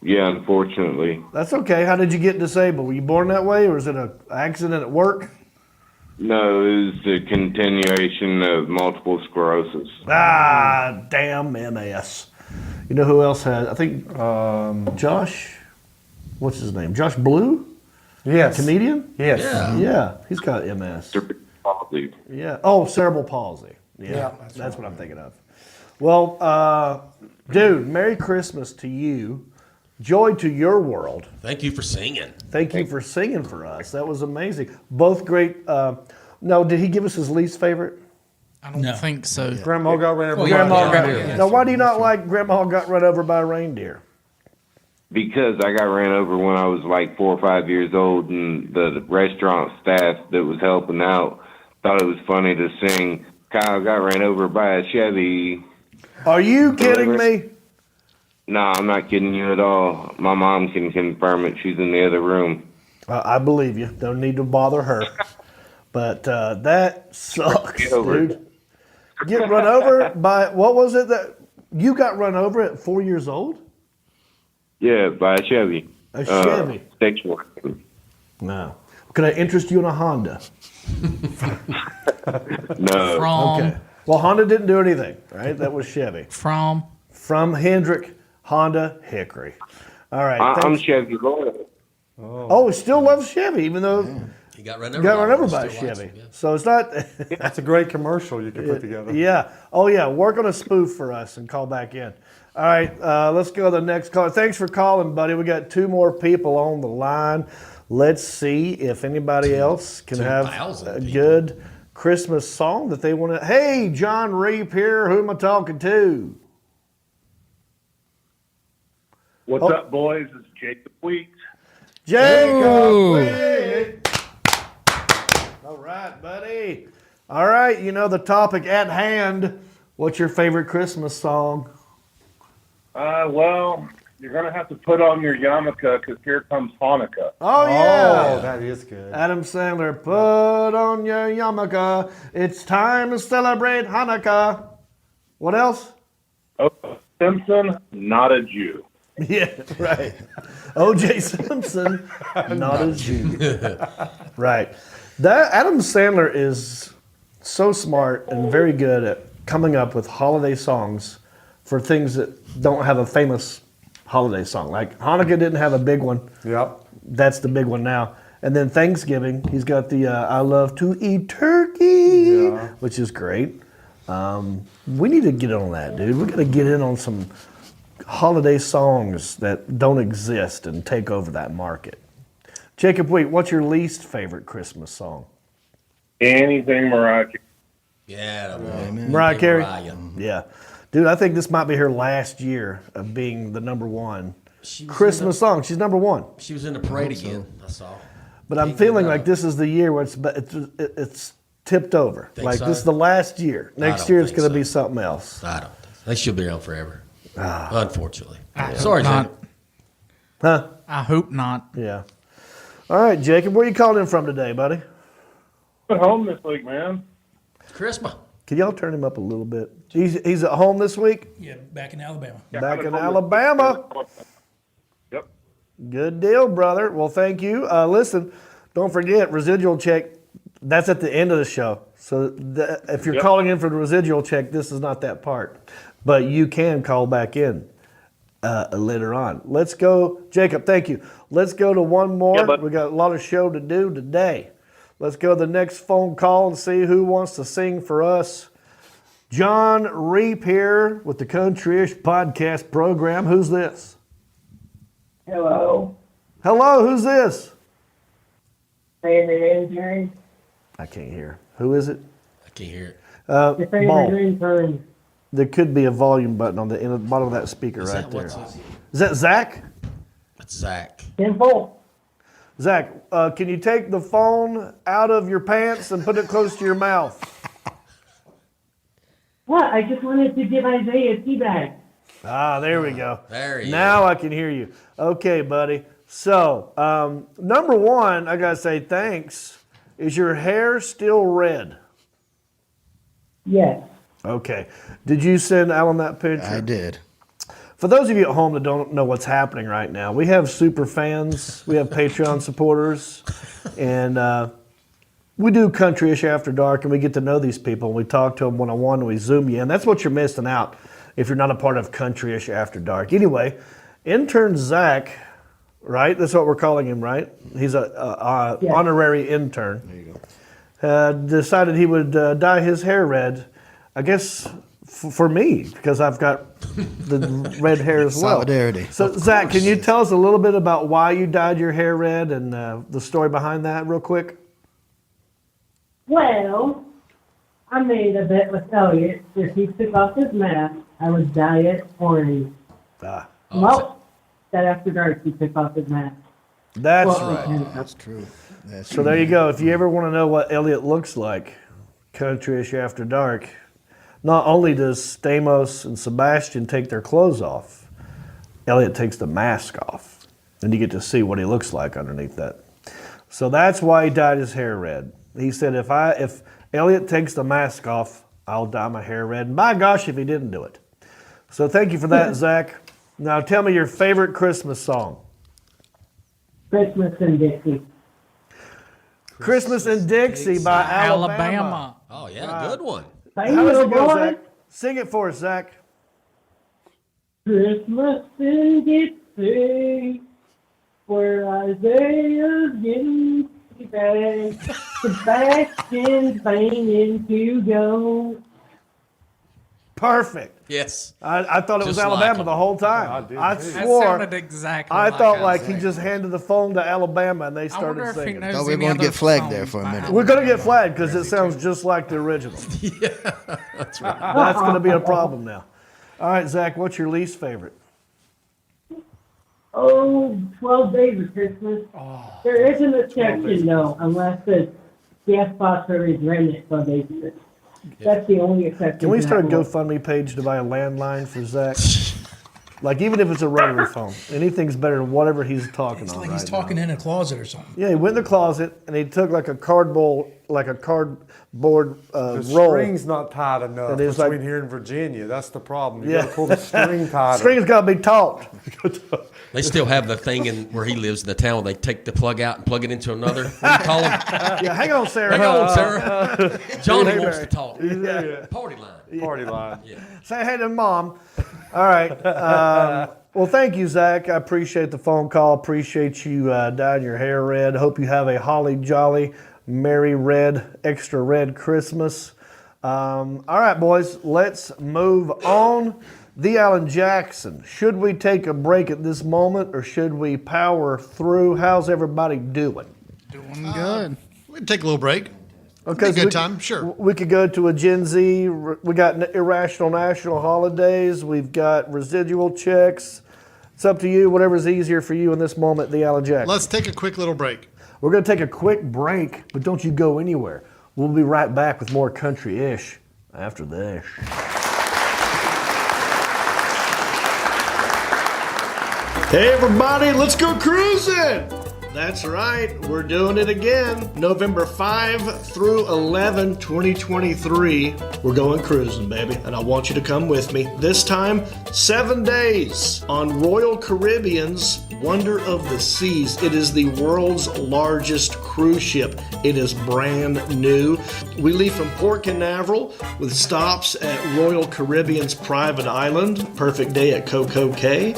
Yeah, unfortunately. That's okay. How did you get disabled? Were you born that way, or is it an accident at work? No, it was the continuation of multiple sclerosis. Ah, damn MS. You know who else had? I think Josh. What's his name? Josh Blue, Yes. comedian. Yes. Yeah. Yeah, he's got MS. Cerebral palsy. Yeah. Oh, cerebral palsy. Yeah, that's what I'm thinking of. Well, dude, Merry Christmas to you. Joy to your world. Thank you for singing. Thank you for singing for us. That was amazing. Both great. No, did he give us his least favorite? I don't No. think so. Grandma got ran over. Oh, by yeah, a Grandma got. reindeer. yeah. Now, why do you not like Grandma got run over by a reindeer? Because I got ran over when I was like 4 or 5 years old, and the restaurant staff that was helping out thought it was funny to sing, Kyle got ran over by a Chevy. Are you kidding me? No, I'm not kidding you at all. My mom can confirm it. She's in the other room. I believe you. Don't need to bother her. But that sucks, Get over it. dude. Get run over by, what was it that you got run over at 4 years old? Yeah, by a Chevy. A Chevy? Station wagon. No. Could I interest you in a Honda? No. From Okay. Well, Honda didn't do anything, right? That was Chevy. from From Hendrick, Honda, Hickory. All right. I'm thanks. Chevy loyal. Oh, he still loves Chevy, even though He got run he over. got run over He by a still likes Chevy. him, yeah. So it's not. That's a great commercial you could put together. Yeah. Oh, yeah. Work on a spoof for us and call back in. All right. Let's go to the next caller. Thanks for calling, buddy. We got 2 more people on the line. Let's see if anybody else can have 2,000 a people. good Christmas song that they want to. Hey, John Reap here. Who am I talking to? What's up, boys? It's Jacob Wheat. Jacob. Wade. All right, buddy. All right. You know the topic at hand. What's your favorite Christmas song? Well, you're going to have to put on your yarmulke because here comes Hanukkah. Oh, yeah. Oh, that is good. Adam Sandler, put on your yarmulke. It's time to celebrate Hanukkah. What else? Oh, Simpson, not a Jew. Yeah, right. O.J. Simpson, not a Jew. Right. That Adam Sandler is so smart and very good at coming up with holiday songs for things that don't have a famous holiday song. Like Hanukkah didn't have a big one. Yep. That's the big one now. And then Thanksgiving, he's got the I love to eat turkey, which is great. We need to get on that, dude. We got to get in on some holiday songs that don't exist and take over that market. Jacob, wait, what's your least favorite Christmas song? Anything Mariah Carey. Yeah, Mariah Carey? Mariah. Yeah. Dude, I think this might be her last year of being the number one She was Christmas song. She's number one. She was in the parade again. I saw. But I'm feeling like this is the year where it's tipped over. Think Like so? this is the last year. Next don't year it's think going to so. be something else. I don't think she'll be around forever. Unfortunately. I Sorry, hope not. Jacob. Huh? I hope not. Yeah. All right, Jacob, where you calling in from today, buddy? At home this week, man. It's Christmas. Can y'all turn him up a little bit? He's at home this week? Yeah, back in Alabama. Back in Alabama. Yep. Good deal, brother. Well, thank you. Listen, don't forget, residual check, that's at the end of the show. So if you're calling in for the residual check, this is not that part. But you can call back in later on. Let's go. Jacob, thank you. Let's go to one more. Yeah, bud. We got a lot of show to do today. Let's go to the next phone call and see who wants to sing for us. John Reap here with the Countryish podcast program. Who's this? Hello. Hello, who's this? Favorite intern. I can't hear. Who is it? I can't hear it. Your favorite Ball. intern. There could be a volume button on the bottom of that speaker Is right that there. what's this? Is that Zach? That's Zach. Simple. Zach, can you take the phone out of your pants and put it close to your mouth? What? I just wanted to give Isaiah a tea bag. Ah, there we go. There you Now I can hear you. Okay, buddy. So, number one, I gotta say thanks. Is your hair still red? Yes. Okay. Did you send Alan that picture? I did. For those of you at home that don't know what's happening right now, we have super fans, we have Patreon supporters, and we do Countryish After Dark, and we get to know these people, and we talk to them one-on-one, and we Zoom you, and that's what you're missing out if you're not a part of Countryish After Dark. Anyway, intern Zach, right? That's what we're calling him, right? He's a Yeah. honorary intern. There you go. Decided he would dye his hair red, I guess for me, because I've got the red hair as well. Solidarity. So, Zach, can you tell us a little bit about why you dyed your hair red and the story behind that real quick? Well, I made a bet with Elliot. If he took off his mask, I would dye it orange. Ah, Well, that after dark, he took off his mask. that's Well, right. That's true. That's So there you go. If you ever want to know what Elliot looks like, Countryish After Dark, not only does Stamos and Sebastian take their clothes off, Elliot takes the mask off, and you get to see what he looks like underneath that. So that's why he dyed his hair red. He said, if Elliot takes the mask off, I'll dye my hair red. And by gosh, if he didn't do it. So thank you for that, Zach. Now tell me your favorite Christmas song. Christmas in Dixie. Christmas in Dixie by Alabama. Alabama. Oh, yeah, good one. Hey, How does little it go, boy. Zach? Sing it for us, Zach. Christmas in Dixie, where Isaiah's getting tea bag. Sebastian's banging to go. Perfect. Yes. I thought it was Just like Alabama him. the whole time. I did I too. That swore. sounded exactly I thought like Isaiah. he just handed the phone to Alabama and they I wonder started if he singing. knows Thought we were any gonna other get flagged songs there for a by minute. We're gonna get flagged because it sounds just like the original. That's right. That's gonna be a problem now. All right, Zach, what's your least favorite? Oh, 12 days of Christmas. There is an exception, though, unless the gas faucet is rented for days of Christmas. That's the only exception. Can we to start a that rule. GoFundMe page to buy a landline for Zach? Like even if it's a rotary phone, anything's better than whatever he's talking It's on like right he's talking in a closet or something. now. Yeah, he went in the closet and he took like a cardboard like a cardboard The roll. string's not tight enough It is between like- here in Virginia. That's the problem. You Yeah. gotta pull the string tighter. String's got to be taut. They still have the thing in where he lives in the town. They take the plug out and plug it into another. What do you call them? Yeah, hang on, Sarah. Hang on, Sarah. Johnny wants to talk. Yeah. Party line. Party line. Say hey to Mom. All right. Well, thank you, Zach. I appreciate the phone call. Appreciate you dyeing your hair red. Hope you have a holly jolly, merry red, extra red Christmas. All right, boys, let's move on. The Alan Jackson. Should we take a break at this moment or should we power through? How's everybody doing? Doing good. We'd take a little break. Okay, Be a good time, sure. We could go to a Gen Z. We got irrational national holidays. We've got residual checks. It's up to you. Whatever's easier for you in this moment, the Alan Jackson. Let's take a quick little break. We're going to take a quick break, but don't you go anywhere. We'll be right back with more country-ish after this. Hey everybody, let's go cruising! That's right, we're doing it again. November 5 through 11, 2023. We're going cruising, baby, and I want you to come with me. This time, 7 days on Royal Caribbean's Wonder of the Seas. It is the world's largest cruise ship. It is brand new. We leave from Port Canaveral with stops at Royal Caribbean's private island. Perfect day at Coco Cay.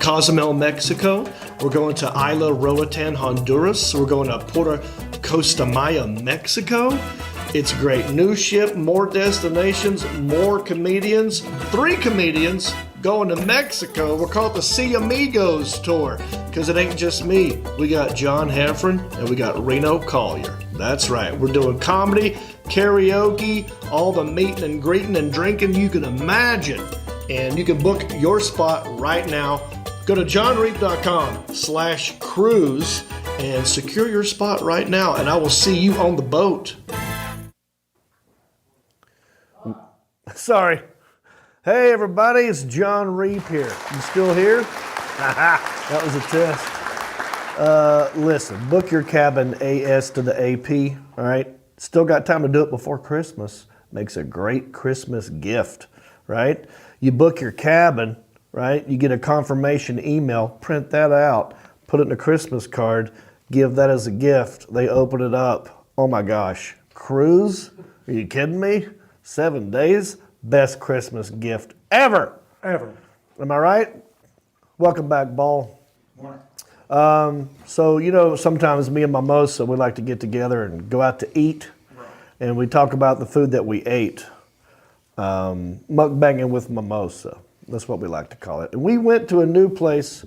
Cozumel, Mexico. We're going to Isla Roatan, Honduras. We're going to Puerto Costa Maya, Mexico. It's great. New ship, more destinations, more comedians. 3 comedians going to Mexico. We're called the See Amigos Tour because it ain't just me. We got John Heffron and we got Reno Collier. That's right. We're doing comedy, karaoke, all the meeting and greeting and drinking you can imagine. And you can book your spot right now. Go to johnreap.com/cruise and secure your spot right now, and I will see you on the boat. Sorry. Hey, everybody, it's John Reap here. You still here? That was a test. Listen, book your cabin AS to the AP, all right? Still got time to do it before Christmas. Makes a great Christmas gift, right? You book your cabin, right? You get a confirmation email, print that out, put it in a Christmas card, give that as a gift. They open it up. Oh my gosh. Cruise? Are you kidding me? 7 days? Best Christmas gift ever. Ever. Am I right? Welcome back, Ball. So, you know, sometimes me and Mimosa, we like to get together and go out to eat. And we talk about the food that we ate. Mukbanging with Mimosa. That's what we like to call it. And we went to a new place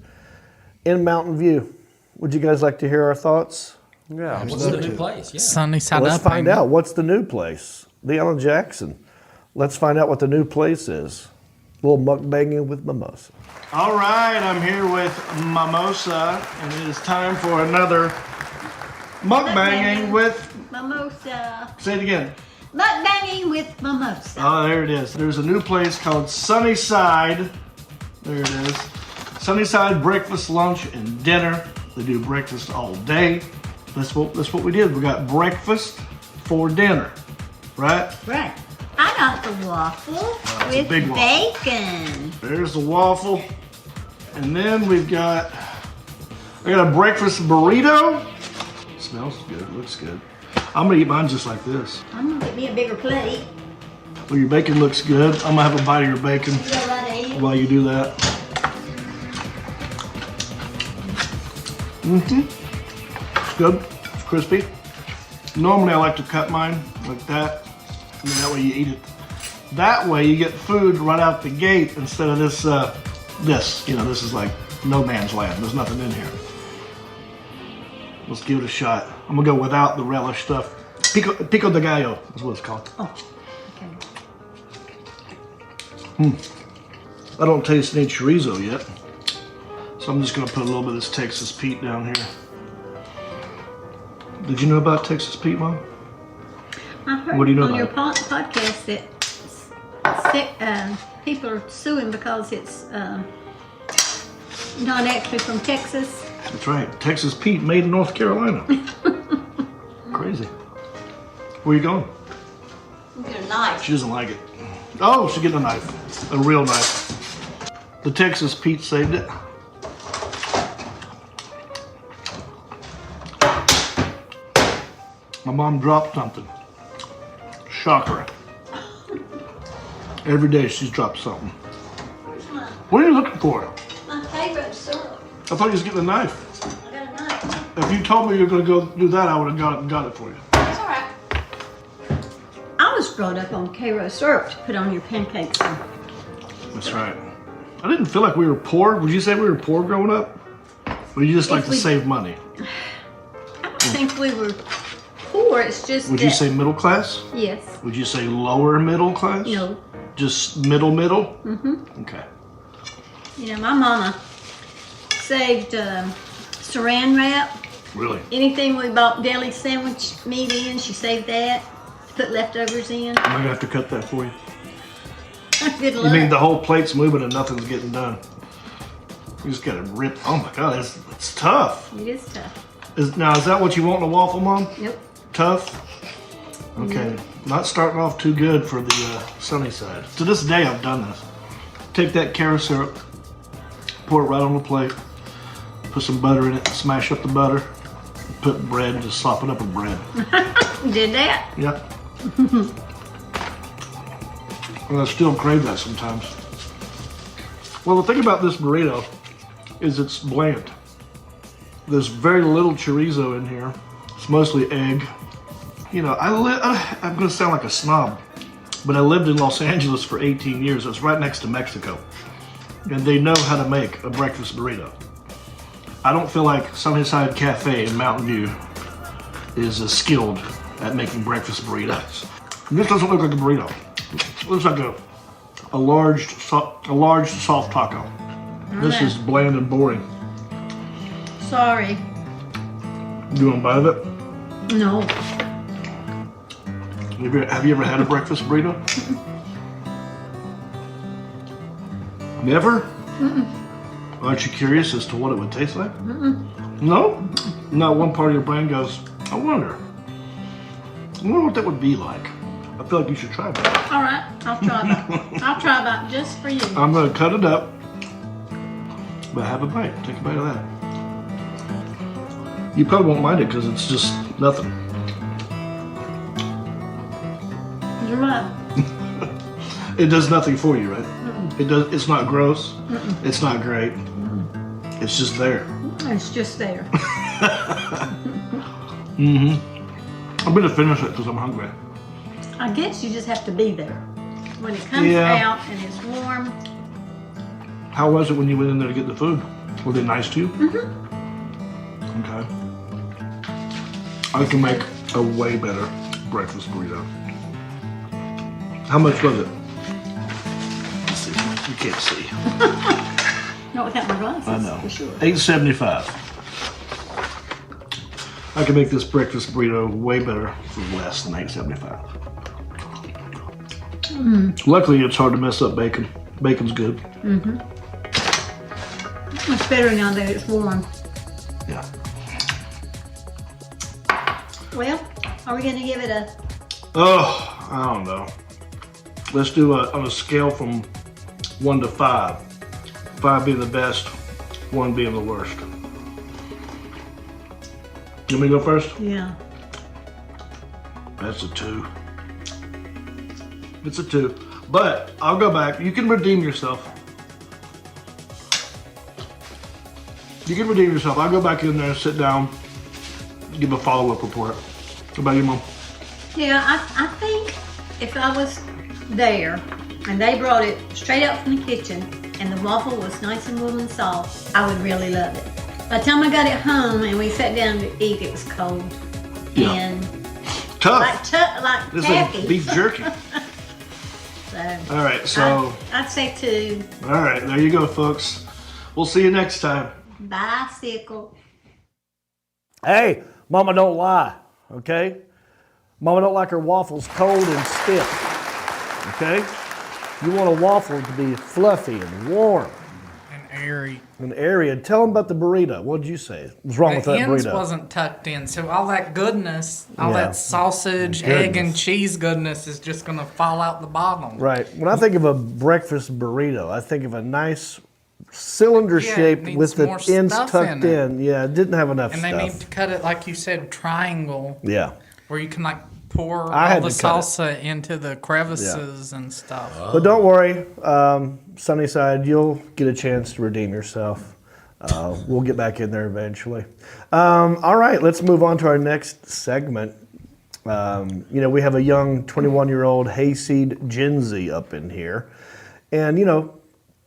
in Mountain View. Would you guys like to hear our thoughts? Yeah. What's the new place? Yeah. Sunny side Let's up. find ain't it? out. What's the new place? The Alan Jackson. Let's find out what the new place is. A little mukbanging with Mimosa. All right, I'm here with Mimosa, and it is time for another mukbanging with. Mimosa. Say it again. Mukbanging with Mimosa. Oh, there it is. There's a new place called Sunnyside. There it is. Sunnyside breakfast, lunch, and dinner. They do breakfast all day. That's what we did. We got breakfast for dinner, right? Right. I got the waffle a with big waffle. bacon. There's the waffle, and then I got a breakfast burrito. Smells good. Looks good. I'm gonna eat mine just like this. I'm gonna get me a bigger plate. Well, your bacon looks good. I'm gonna have a bite of your bacon You know what I eat? while you do that. It's good. It's crispy. Normally I like to cut mine like that, and then that way you eat it. That way you get food right out the gate instead of this, this is like no man's land. There's nothing in here. Let's give it a shot. I'm gonna go without the relish stuff. Pico de gallo is what it's called. Oh, okay. I don't taste any chorizo yet. So I'm just gonna put a little bit of this Texas Pete down here. Did you know about Texas Pete, Mom? I heard What do you know on your about podcast that people are suing because it's not actually from Texas. That's right. Texas Pete made in North Carolina. Crazy. Where you going? I'm getting a knife. She doesn't like it. Oh, she's getting a knife. A real knife. The Texas Pete saved it. My mom dropped something. Shocker. Every day she's dropped something. What are you looking for? My favorite syrup. I thought you was getting a knife. I got a knife. If you told me you were going to go do that, I would have got it for you. It's all right. I was brought up on Cairo syrup to put on your pancakes. That's right. I didn't feel like we were poor. Would you say we were poor growing up? Or you just like to save money? I don't think we were poor. It's just Would you say middle class? Yes. Would you say lower middle class? No. Just middle? Mm-hmm. Okay. You know, my mama saved saran wrap. Really? Anything we bought deli sandwich meat in, she saved that. Put leftovers in. I'm going to have to cut that for you. Good You luck. mean the whole plate's moving and nothing's getting done? You just got to rip. Oh my God, it's tough. It is tough. Is that what you want in a waffle, Mom? Nope. Tough? Okay. Not starting off too good for the sunny side. To this day, I've done this. Take that carrot syrup, pour it right on the plate, put some butter in it, smash up the butter, put bread, just slop it up with bread. Did that? Yep. And I still crave that sometimes. Well, the thing about this burrito is it's bland. There's very little chorizo in here. It's mostly egg. You know, I'm gonna sound like a snob, but I lived in Los Angeles for 18 years. It's right next to Mexico. And they know how to make a breakfast burrito. I don't feel like Sunnyside Cafe in Mountain View is as skilled at making breakfast burritos. This doesn't look like a burrito. It looks like a large soft taco. This is bland and boring. Sorry. You want to bite of it? No. Have you ever had a breakfast burrito? Never? Mm-mm. Aren't you curious as to what it would taste like? Mm-mm. No? Not one part of your brain goes, I wonder what that would be like. I feel like you should try that. All right, I'll try that. I'll try that just for you. I'm going to cut it up, but have a bite. Take a bite of that. You probably won't mind it because it's just nothing. You're right. It does nothing for you, right? Mm-mm. It's not gross. Mm-mm. It's not great. Mm-mm. It's just there. It's just there. I'm going to finish it because I'm hungry. I guess you just have to be there. When it comes out and it's warm. How was it when you went in there to get the food? Were they nice to you? Mm-hmm. Okay. I can make a way better breakfast burrito. How much was it? Let's see. You can't see. Not without my glasses. I know. For sure. $8.75. I can make this breakfast burrito way better for less than $8.75. Luckily, it's hard to mess up bacon. Bacon's good. Mm-hmm. It's better now that it's warm. Yeah. Well, are we going to give it a... Oh, I don't know. Let's do on a scale from 1 to 5. 5 being the best, 1 being the worst. You want me to go first? Yeah. That's a 2. It's a 2. But I'll go back. You can redeem yourself. You can redeem yourself. I'll go back in there, sit down, give a follow-up report. What about you, Mom? Yeah, I think if I was there and they brought it straight out from the kitchen and the waffle was nice and warm and soft, I would really love it. By the time I got it home and we sat down to eat, it was cold. Yeah. And tough. Like This taffy. is beef jerky. So All right, so. I'd say 2. All right, there you go, folks. We'll see you next time. Bicycle. Hey, Mama don't lie, okay? Mama don't like her waffles cold and stiff, okay? You want a waffle to be fluffy and warm. And airy. An area. Tell them about the burrito. What did you say? What's wrong with The that ends burrito? wasn't tucked in, so all that goodness, all Yeah. that sausage, egg, and cheese goodness is just gonna fall out the bottom. Right. When I think of a breakfast burrito, I think of a nice cylinder shape needs with the more ends stuff tucked in it. in. Yeah, it didn't have enough And stuff. they need to cut it like you said, triangle, Yeah. where you can like pour I all had the to cut it. salsa into the crevices and stuff. But don't worry, Sunnyside, you'll get a chance to redeem yourself. We'll get back in there eventually. All right, let's move on to our next segment. We have a young 21-year-old hayseed Gen Z up in here. And,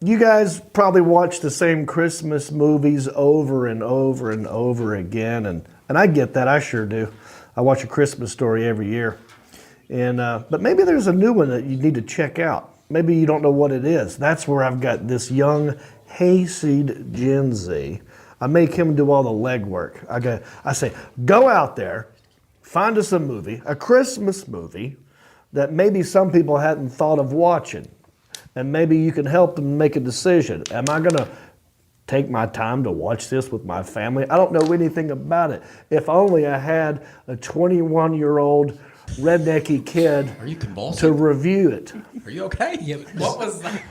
you guys probably watch the same Christmas movies over and over and over again. And I get that, I sure do. I watch A Christmas Story every year. And but maybe there's a new one that you need to check out. Maybe you don't know what it is. That's where I've got this young hayseed Gen Z. I make him do all the legwork. I say, go out there, find us a movie, a Christmas movie that maybe some people hadn't thought of watching. And maybe you can help them make a decision. Am I going to take my time to watch this with my family? I don't know anything about it. If only I had a 21-year-old rednecky kid Are you convulsing? to review it. Are you okay? Yeah. What was that?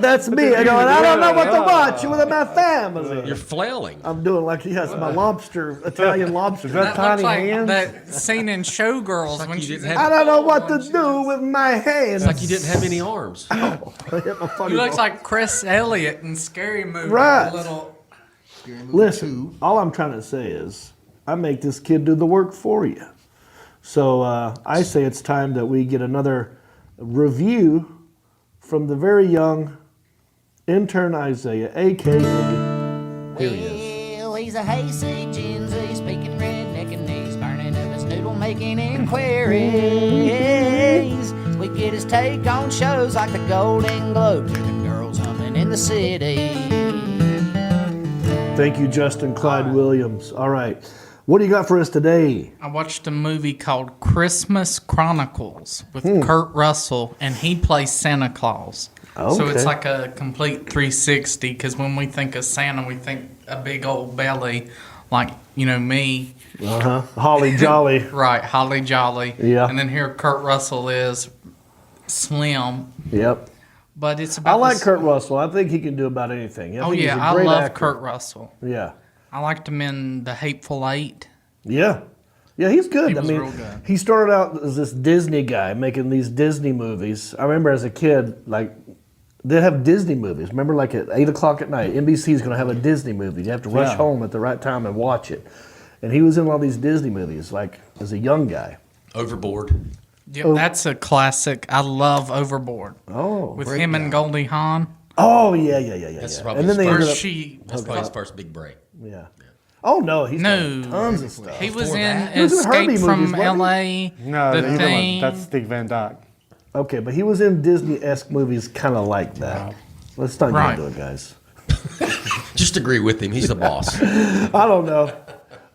That's me. I don't know what to watch with my family. You're flailing. I'm doing like, yes, my lobster, Italian lobster. That looks like that scene in Showgirls when you she's didn't I don't know what to do with my hands. It's like you didn't have any arms. I hit my funny He looks bone. like Chris Elliott in Scary Movie. Right. A little. Listen, all I'm trying to say is I make this kid do the work for you. So I say it's time that we get another review from the very young intern Isaiah, a.k.a. Here he is. Well, he's a hayseed Gen Z, speaking redneck and he's burning up his noodle, making inquiries. We get his take on shows like the Golden Globes or the girls humming in the city. Thank you, Justin Clyde Williams. All right. What do you got for us today? I watched a movie called Christmas Chronicles with Kurt Russell, and he plays Santa Claus. So it's Okay. like a complete 360, because when we think of Santa, we think a big old belly, like, me. Uh-huh. Holly Jolly. Right, Holly Jolly. Yeah. And then here Kurt Russell is slim. Yep. But it's about I like this- Kurt Russell. I think he can do about anything. I think he's a I great love actor. Kurt Russell. Yeah. I liked him in The Hateful Eight. Yeah. Yeah, he's good. He was I mean, real good. he started out as this Disney guy making these Disney movies. I remember as a kid, like, they'd have Disney movies. Remember, like at 8 o'clock at night, NBC's going to have a Disney movie. You have to rush home at the right time and watch it. And he was in all these Disney movies, like, as a young guy. Overboard. Yep, that's a classic. I love Overboard. Oh. With him and Goldie Hawn. Oh, yeah. That's yeah. probably And then they his ended first, up, that's probably his first big break. yeah. Oh, no, he's done No. tons of stuff. He was Before in that? He was in Herbie Escape from movies, wasn't he? L.A. No, The the other Thing. one, that's Steve Van Dyke. Okay, but he was in Disney-esque movies kind of like that. Let's not Right. get into it, guys. Just agree with him. He's the boss. I don't know.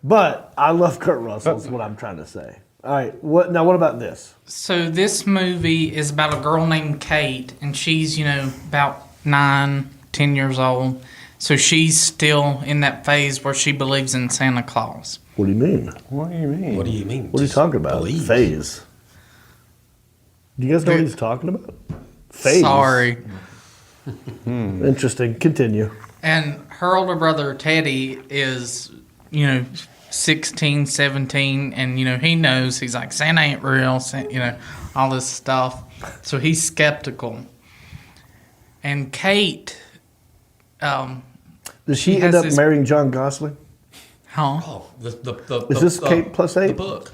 But I love Kurt Russell is what I'm trying to say. All right, what about this? So this movie is about a girl named Kate, and she's, about 9, 10 years old. So she's still in that phase where she believes in Santa Claus. What do you mean? What do you mean? What do you mean? What are you Just talking about? believe. Phase. Do you guys know what he's talking about? Phase. Sorry. Interesting. Continue. And her older brother, Teddy, is, 16, 17, and, he knows, he's like, Santa ain't real, all this stuff. So he's skeptical. And Kate, Does she He end has up this- marrying John Gosling? huh? Oh, Is this Kate plus 8? The book.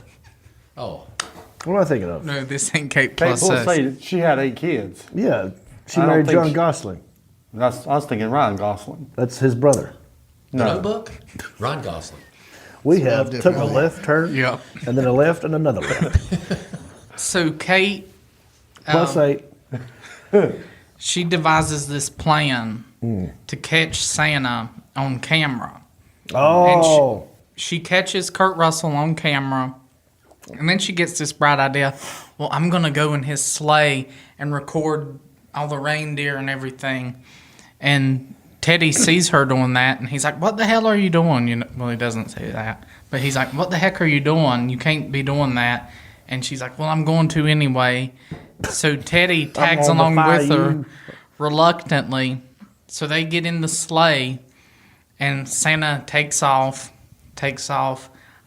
Oh, What am I thinking of? No, this ain't Kate Kate plus Bull six. said she had 8 kids. Yeah, she I don't married think John she- Gosling. I was thinking Ryan Gosling. That's his brother. no book. Ron Gosling. We Spelled have took a differently. left turn, Yep. and then a left and another left. So Kate, Plus 8. she devises this plan to catch Santa on camera. Oh. She catches Kurt Russell on camera, and then she gets this bright idea. Well, I'm going to go in his sleigh and record all the reindeer and everything. And Teddy sees her doing that, and he's like, "What the hell are you doing?" Well, he doesn't say that, but he's like, "What the heck are you doing? You can't be doing that." And she's like, "Well, I'm going to anyway." So Teddy tags along with her reluctantly. So they get in the sleigh, and Santa takes off,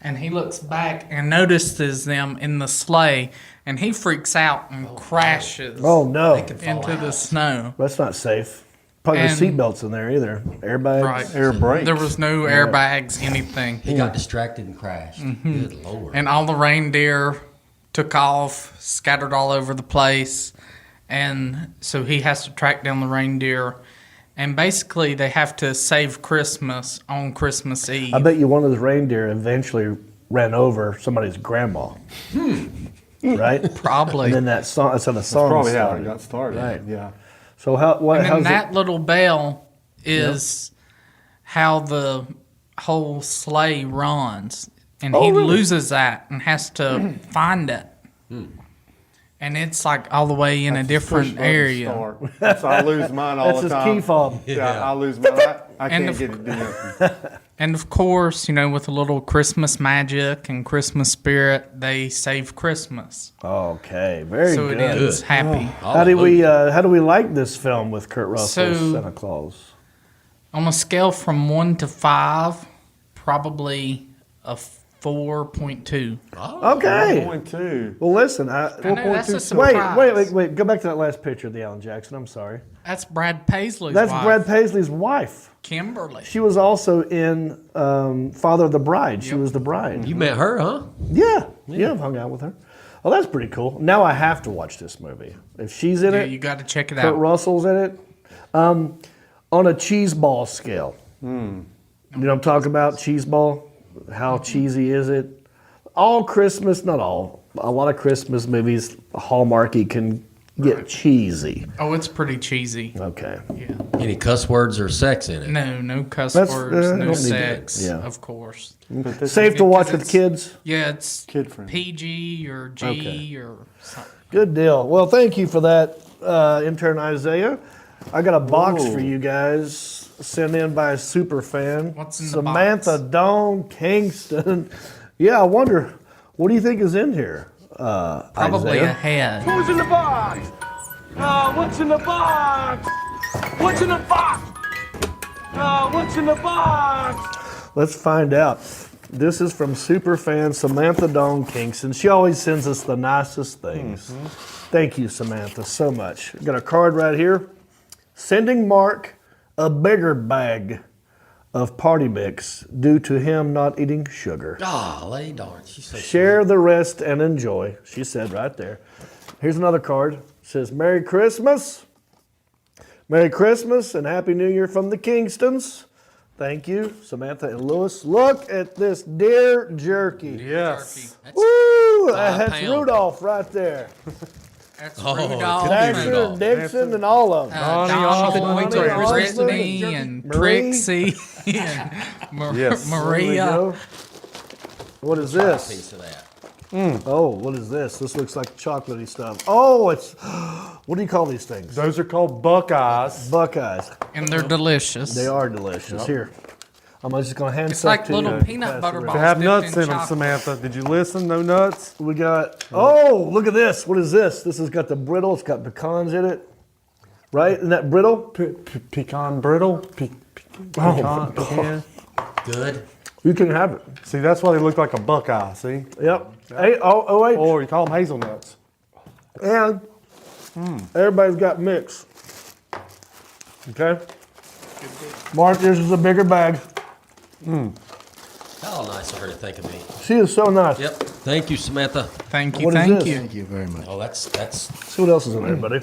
and he looks back and notices them in the sleigh, and he freaks out and crashes. Oh no! Into the snow. That's not safe. Probably no seatbelts in there either. Airbags, Right. air brakes. There was no airbags, anything. He got distracted and crashed. Good Lord. And all the reindeer took off, scattered all over the place. And so he has to track down the reindeer. And basically, they have to save Christmas on Christmas Eve. I bet you one of those reindeer eventually ran over somebody's grandma. Right? Probably. And then that's how the song Probably how started. it got started. Right. Yeah. So And then how's that it? little bell is how the whole sleigh runs. And he really? loses that and has to find it. And it's like all the way in a different area. So I lose mine all That's the his time. key fob. Yeah, I lose mine. I And can't get it done. And of course, with a little Christmas magic and Christmas spirit, they save Christmas. Okay, very So good. it ends happy. How do we like this film with Kurt Russell's So- Santa Claus? On a scale from 1 to 5, probably a 4.2. Okay. 4.2. Well, listen. I know, that's a Wait, surprise. wait. Go back to that last picture of the Alan Jackson. I'm sorry. That's Brad Paisley's That's wife, Brad Paisley's wife. Kimberly. She was also in Father of the Bride. She was the bride. You met her, huh? Yeah, I've hung out with her. Well, that's pretty cool. Now I have to watch this movie. If she's in Yeah, it, you got to check it Kurt out. Russell's in it. On a cheese ball scale. You know what I'm talking about? Cheese ball? How cheesy is it? All Christmas, not all. A lot of Christmas movies, Hallmarky, can get cheesy. Oh, it's pretty cheesy. Okay. Yeah. Any cuss words or sex in it? No cuss That's- words, don't no need sex, that. Yeah. of course. Safe to watch Because with kids? Yeah, it's Kid friendly. PG or G Okay. or something. Good deal. Well, thank you for that, intern Isaiah. I got a box for you guys sent in by a super fan. What's in the Samantha Dawn Kingston. Yeah, I wonder, what do you think is in here? Probably Isaiah? a head. Who's in the box? What's in the box? What's in the box? What's in the box? Let's find out. This is from superfan Samantha Dawn Kingston. She always sends us the nicest things. Thank you, Samantha, so much. Got a card right here. Sending Mark a bigger bag of party mix due to him not eating sugar. Golly darn. She's so Share the rest and enjoy, she said right there. Here's another card. It says, Merry Christmas. Merry Christmas and Happy New Year from the Kingstons. Thank you, Samantha and Lewis. Look at this deer jerky. Yes. Woo! 5 That's pound. Rudolph right there. That's Oh, Rudolph. Dasher, Rudolph. Dixon, and all of them. Donald, Donald, Brittany, Donald, and Marie. Trixie, and Yes. There we Maria. go. What is this? piece of that. Oh, what is this? This looks like chocolatey stuff. Oh, it's, what do you call these things? Those are called Buckeyes. Buckeyes. And they're delicious. They are delicious. Here, I'm just going to hand It's stuff like to little you. peanut Pass butter it balls. around. They have dipped nuts in them, chocolate. Samantha. Did you listen? No nuts? We got, oh, look at this. What is this? This has got the brittle. It's got pecans in it. Right? Isn't that brittle? Pecan brittle? Pecan? Good. You can have it. See, that's why they look like a Buckeye, see? Yep. Hey, oh, Or you call them hazelnuts. and everybody's got mix. Okay? Mark, this is a bigger bag. How nice of her to think of me. She is so nice. Yep. Thank you, Samantha. Thank you, What is thank this? you. Thank you very much. Oh, that's See what else is in there, buddy.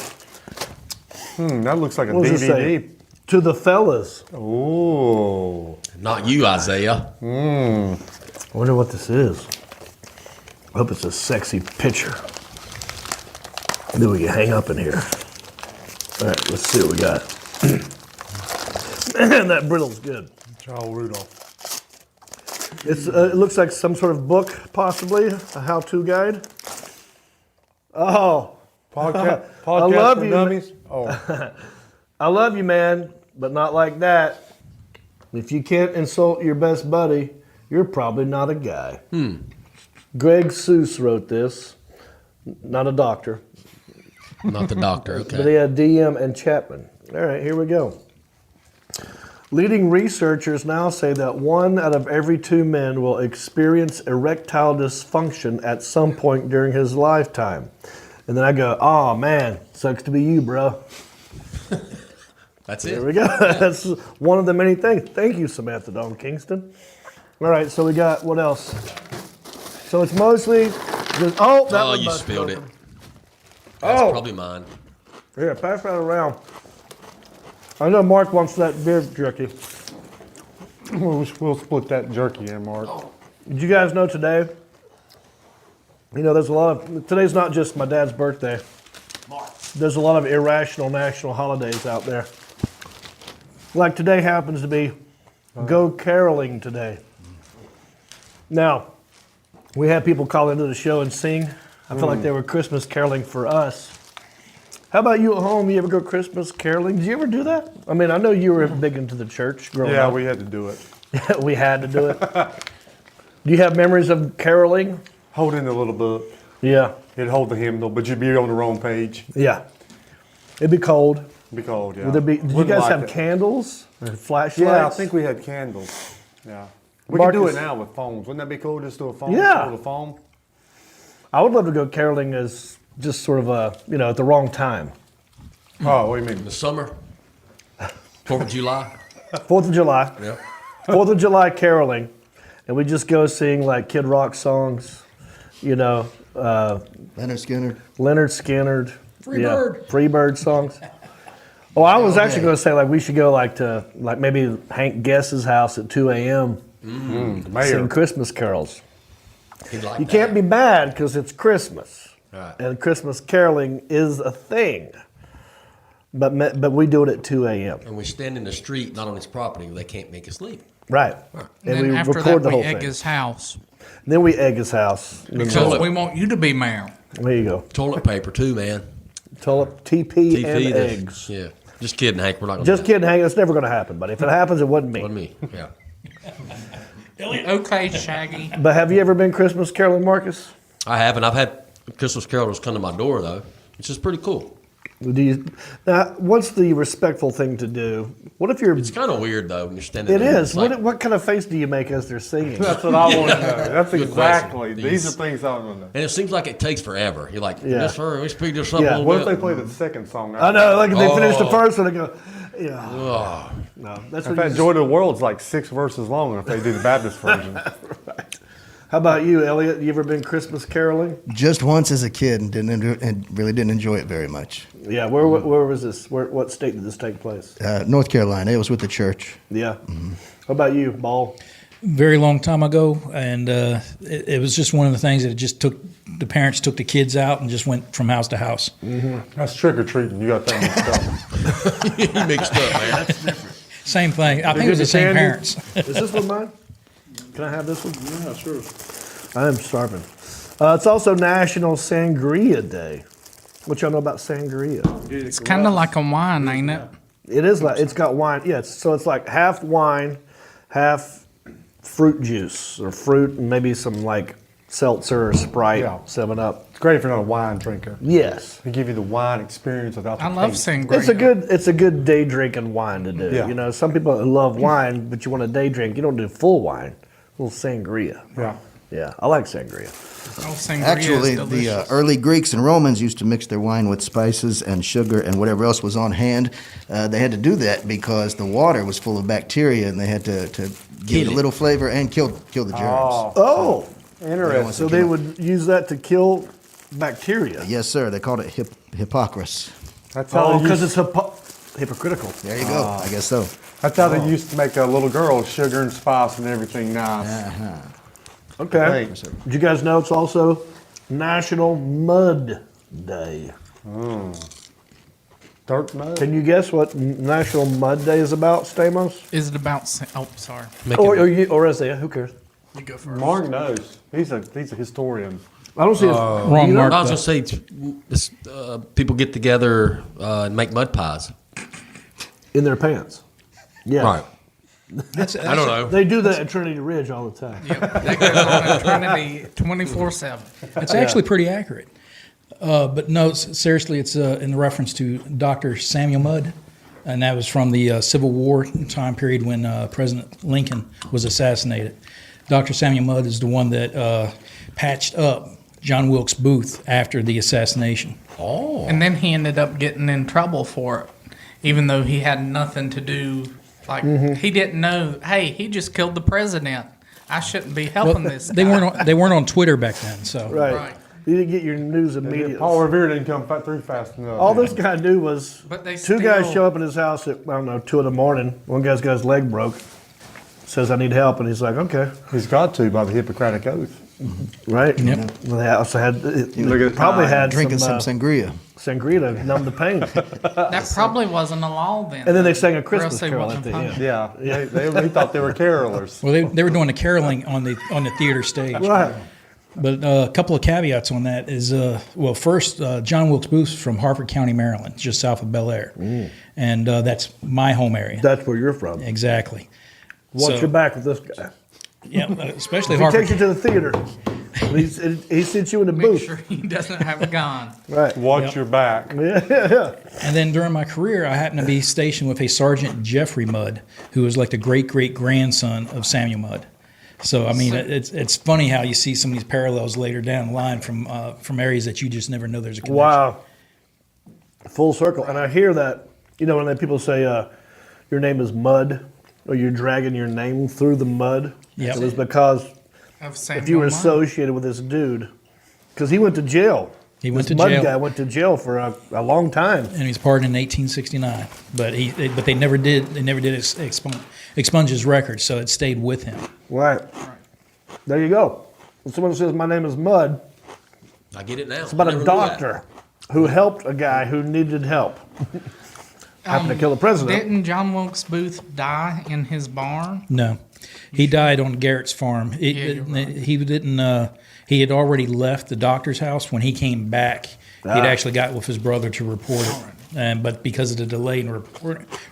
That looks like a What does it say? DVD. To the fellas. Ooh. not you, Isaiah. I wonder what this is. I hope it's a sexy picture that we can hang up in here. All right, let's see what we got. Man, that brittle's good. Charles Rudolph. It's it looks like some sort of book, possibly a how-to guide. Oh, Podcast I love for you. dummies. Oh, I love you, man. but not like that. If you can't insult your best buddy, you're probably not a guy. Greg Seuss wrote this. Not a doctor. Not the doctor, okay. But he had DM and Chapman. All right, here we go. Leading researchers now say that 1 out of every 2 men will experience erectile dysfunction at some point during his lifetime. And then I go, oh man, sucks to be you, bro. That's it. There we go. That's one of the many things. Thank you, Samantha Dawn Kingston. All right, so we got, what else? So it's mostly just, that you must spilled be it. open. That's Oh. probably mine. Here, pass that around. I know Mark wants that beer jerky. We'll split that jerky in, Mark. Did you guys know today? You know, there's a lot of, today's not just my dad's birthday. There's a lot of irrational national holidays out there. Like today happens to be Go Caroling Today. Now, we had people call into the show and sing. I felt like they were Christmas caroling for us. How about you at home? You ever go Christmas caroling? Did you ever do that? I mean, I know you were big into the church growing Yeah, up. we had to do it. We had to do it. Do you have memories of caroling? Hold in the little book. Yeah. It'd hold the hymnal, but you'd be on the wrong page. Yeah. It'd be cold. It'd be cold, yeah. Would there be, did you Wouldn't guys like have it. candles and flashlights? Yeah, I think we had candles. Yeah. We could do it Marcus- now with phones. Wouldn't that be cool? Just do a phone. Yeah. Hold a phone. I would love to go caroling as just sort of a, you know, at the wrong time. Oh, what do you mean? In the summer? 4th of July? 4th of July. Yep. 4th of July caroling. And we just go sing like Kid Rock songs, you know. Leonard Skinner. Leonard Skinner. Freebird. Freebird songs. Oh, I was actually going to say like we should go like to like maybe Hank Guess's house at 2 a.m. Mayor. Sing Christmas carols. He'd like You that. can't be mad because it's Christmas. Right. And Christmas caroling is a thing. But we do it at 2 a.m. And we stand in the street, not on his property. They can't make us leave. Right. And And then we after record that, the we whole egg thing. his house. Then we egg his house. Because we want you to be mayor. There you go. Toilet paper, too, man. TP and the- eggs. Yeah. Just kidding, Hank. We're not going Just kidding, Hank. That's never going to happen. But if it happens, it wasn't me. Wasn't me. Yeah. Okay, Shaggy. But have you ever been Christmas caroling, Marcus? I haven't. I've had Christmas carolers come to my door, though, which is pretty cool. Now, what's the respectful thing to do? What if you're... It's kind of weird, though, when you're standing It there. is. It's like- What kind of face do you make as they're singing? That's what I want to know. That's Good exactly. question. These are things I want to know. And it seems like it takes forever. You're like, Yeah. yes, sir, we speed this up Yeah. a little What if bit. they play the second song? I know, like if they finish the Oh. first one, they go, yeah. Oh. No, that's In what fact, you Joy of the World's like 6 verses long if they do the Baptist version. How about you, Elliot? You ever been Christmas caroling? Just once as a kid and really didn't enjoy it very much. Yeah, where was this? What state did this take place? North Carolina. It was with the church. Yeah. How about you, Ball? Very long time ago, and it was just one of the things that it just took. The parents took the kids out and just went from house to house. That's trick or treating. You got that mixed up. You mixed up, man. That's different. Same thing. I They think it was get the same candy? parents. Is this one mine? Can I have this one? Yeah, sure. I am starving. It's also National Sangria Day. What y'all know about sangria? It's kind of like a wine, ain't it? It is like it's got wine. Yeah, so it's like half wine, half fruit juice or fruit, and maybe some like seltzer or Sprite, Yeah. 7-Up. It's great if you're not a wine drinker. Yes, They give you the wine experience without the I love taste. sangria. it's a good day drinking wine to do. Yeah. You know, some people love wine, but you want a day drink. You don't do full wine. A little sangria. Yeah. Yeah, I like sangria. Oh, sangria Actually, is the delicious. early Greeks and Romans used to mix their wine with spices and sugar and whatever else was on hand. They had to do that because the water was full of bacteria, and they had to give it a little flavor and kill the germs. Oh, Interesting. so they would use that to kill bacteria. Yes, sir. They called it hypocrisy. That's how Oh, they because used, it's hypocritical. There you go. I guess so. that's how they used to make a little girl sugar and spice and everything nice. Uh-huh. Okay. Right. Did you guys know it's also National Mud Day? Dirt mud. Can you guess what National Mud Day is about, Stamos? Is it about? Oh, sorry. Or Isaiah? Who cares? You go first. Mark knows. He's a historian. I don't see it. Wrong you know? mark. I was going to say, people get together and make mud pies. In their pants. Yeah. Right. I don't know. They do that at Trinity Ridge all the time. That goes on at Trinity 24/7. It's actually pretty accurate. But no, seriously, it's in reference to Dr. Samuel Mudd, and that was from the Civil War time period when President Lincoln was assassinated. Dr. Samuel Mudd is the one that patched up John Wilkes Booth after the assassination. Oh. And then he ended up getting in trouble for it, even though he had nothing to do. Like, he didn't know, hey, he just killed the president. I shouldn't be helping this guy. They weren't on Twitter back then, so. Right. You didn't get your news immediately. Paul Revere didn't come through fast enough. All this guy knew was But they two guys still- show up at his house at, I don't know, 2 in the morning. One guy's got his leg broke. Says, I need help. And he's like, okay. He's got to by the Hippocratic Oath. Right? Yep. Well, they also had, Look at probably had Drinking some sangria. sangria to numb the pain. That probably wasn't a law then. And then they sang a Or Christmas else they carol wouldn't at the have end. punished. Yeah, they thought they were carolers. Well, they were doing the caroling on the theater stage. Right. But a couple of caveats on that is, well, first, John Wilkes Booth from Harford County, Maryland, just south of Bel Air. And that's my home area. That's where you're from. Exactly. Watch So- your back with this guy. Yeah, especially If he Harford. takes you to the theater, he sits you in the Make booth. sure he doesn't have a gun. Right. Watch your back. Yeah. And then during my career, I happened to be stationed with a Sergeant Jeffrey Mudd, who was like the great-great-grandson of Samuel Mudd. So, I mean, it's funny how you see some of these parallels later down the line from areas that you just never know there's a connection. Wow. Full circle. And I hear that, when people say your name is Mud, or you're dragging your name through the mud. Yep. It was because Of Samuel if you were Mudd. associated with this dude, because he went to jail. He went This to jail. Mud guy went to jail for a long time. And he was pardoned in 1869, but they never did expunge his record, so it stayed with him. Right. There you go. When someone says my name is Mud, I get it now. it's about Never a knew that. doctor who helped a guy who needed help. Happened to kill the president. Didn't John Wilkes Booth die in his barn? No, he died on Garrett's farm. you're right. He didn't. He had already left the doctor's house when he came back. He'd actually got with his brother to report it, but because of the delay in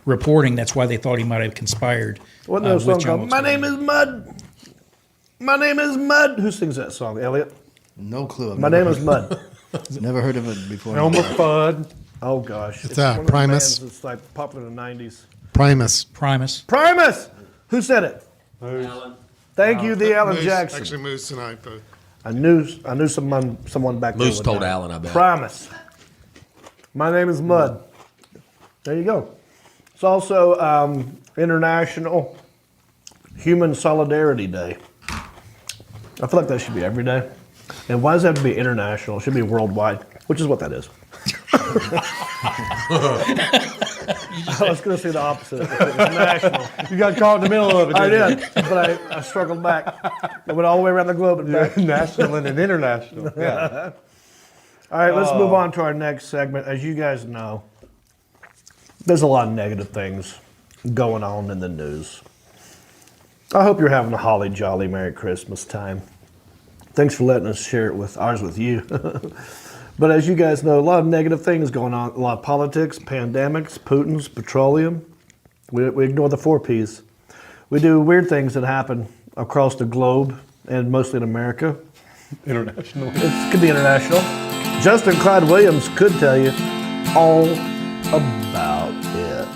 reporting, that's why they thought he might have conspired. Wasn't there a with song John called Wilkes My Booth. Name is Mud? My name is Mud. Who sings that song, Elliot? No clue. I've My never name is heard- Mud. Never heard of it before. Elmer Fudd. Oh, gosh. It's, one of the Primus. bands that's like popular in the 90s. Primus. Primus! Who said it? Thank you, the Alan Moose, Jackson. Actually, Moose tonight, but I knew someone back there. Moose would told know. Alan, I bet. Primus. My name is Mud. There you go. It's also International Human Solidarity Day. I feel like that should be every day. And why does it have to be international? It should be worldwide, which is what that is. I was going to say the opposite. It was national. You got caught in the middle of it. I didn't did, but I struggled back. I went all the way around the globe and you? back. National and international. Yeah. All right, let's move on to our next segment. As you guys know, there's a lot of negative things going on in the news. I hope you're having a holly jolly Merry Christmas time. Thanks for letting us share it with you. But as you guys know, a lot of negative things going on. A lot of politics, pandemics, Putin's, petroleum. We ignore the 4 Ps. We do weird things that happen across the globe and mostly in America. International. It could be international. Justin Clyde Williams could tell you all about it.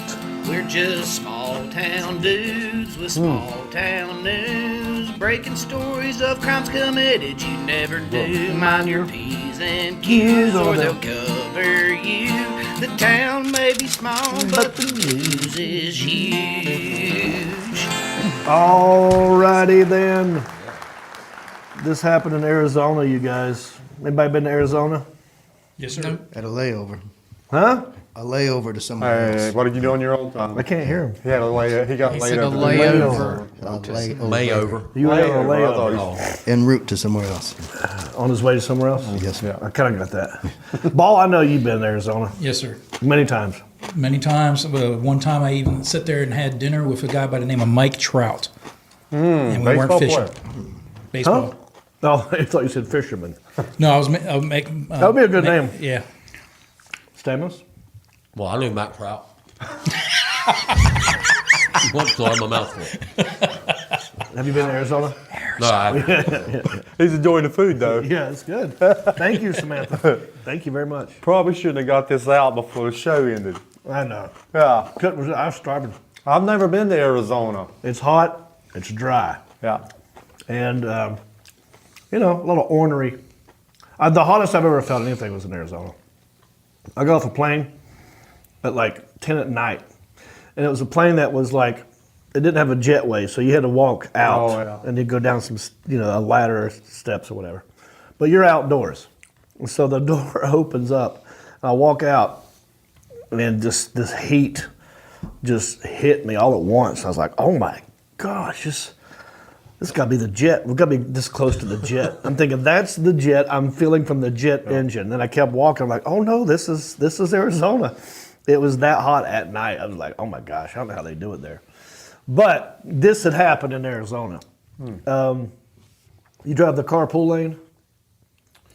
We're just small town dudes with small town news, breaking stories of crimes committed you never do. Mind your P's and Q's or they'll cover you. The town may be small, but the news is huge. Alrighty then. This happened in Arizona, you guys. Anybody been to Arizona? Yes, sir. At a layover. Huh? A layover to somewhere Hey, else. what did you do on your own time? I can't hear him. He had a lay. He got He laid said a over. layover. Layover. You were on a Layover, I layover En route to somewhere else. on his way to somewhere else? Yes. Yeah. I kind of got that. Ball, I know you've been to Arizona Yes, sir. many times. Many times. One time I even sat there and had dinner with a guy by the name of Mike Trout. And we weren't baseball fishing. player. Baseball. Huh? Oh, I thought you said fisherman. No, I was making. That would be a good name. Yeah. Stamos? Well, I knew Matt Prout. One claw in my mouthful. Have you been to Arizona? No, I He's enjoying the food though. Yeah, it's good. Thank you, Samantha. Thank you very much. Probably shouldn't have got this out before the show ended. I know. Yeah. I was starving. I've never been to Arizona. It's hot. It's dry. Yeah. And, you know, a little ornery. The hottest I've ever felt anything was in Arizona. I got off a plane at like 10 at night. And it was a plane that was like, it didn't have a jetway, so you had to walk out and you go down some, you know, a ladder or steps or whatever. But you're outdoors. And so the door opens up. I walk out and just this heat just hit me all at once. I was like, oh my gosh, this got to be the jet. We've got to be this close to the jet. I'm thinking that's the jet I'm feeling from the jet engine. Then I kept walking. I'm like, oh no, this is Arizona. It was that hot at night. I was like, oh my gosh, I don't know how they do it there. But this had happened in Arizona. You drive the carpool lane?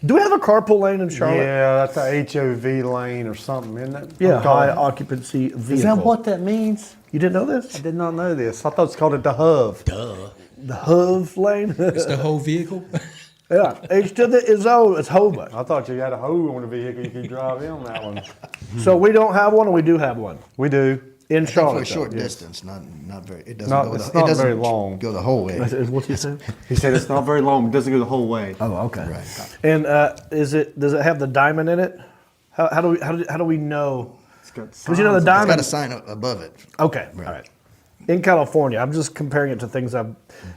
Do we have a carpool lane in Charlotte? Yeah, that's a HOV lane or something, isn't it? Yeah, high occupancy vehicle. Is that what that means? You didn't know this? I did not know this. I thought it's called the HOV. Duh. The HOV lane? It's the whole vehicle. Yeah, H to the is O, it's HOVA. I thought you had a hoe on the vehicle you could drive in on that one. So we don't have one, or we do have one? We do. In For Charlotte, a short though. distance, not very. It doesn't Not- go. it's It not doesn't very long. Go the whole way. What you said? He said it's not very long, but it doesn't go the whole way. Oh, okay. Right. And does it have the diamond in it? How do we know? Because you know the It's diamond. got a sign above it. Okay, all right. In California, I'm just comparing it to things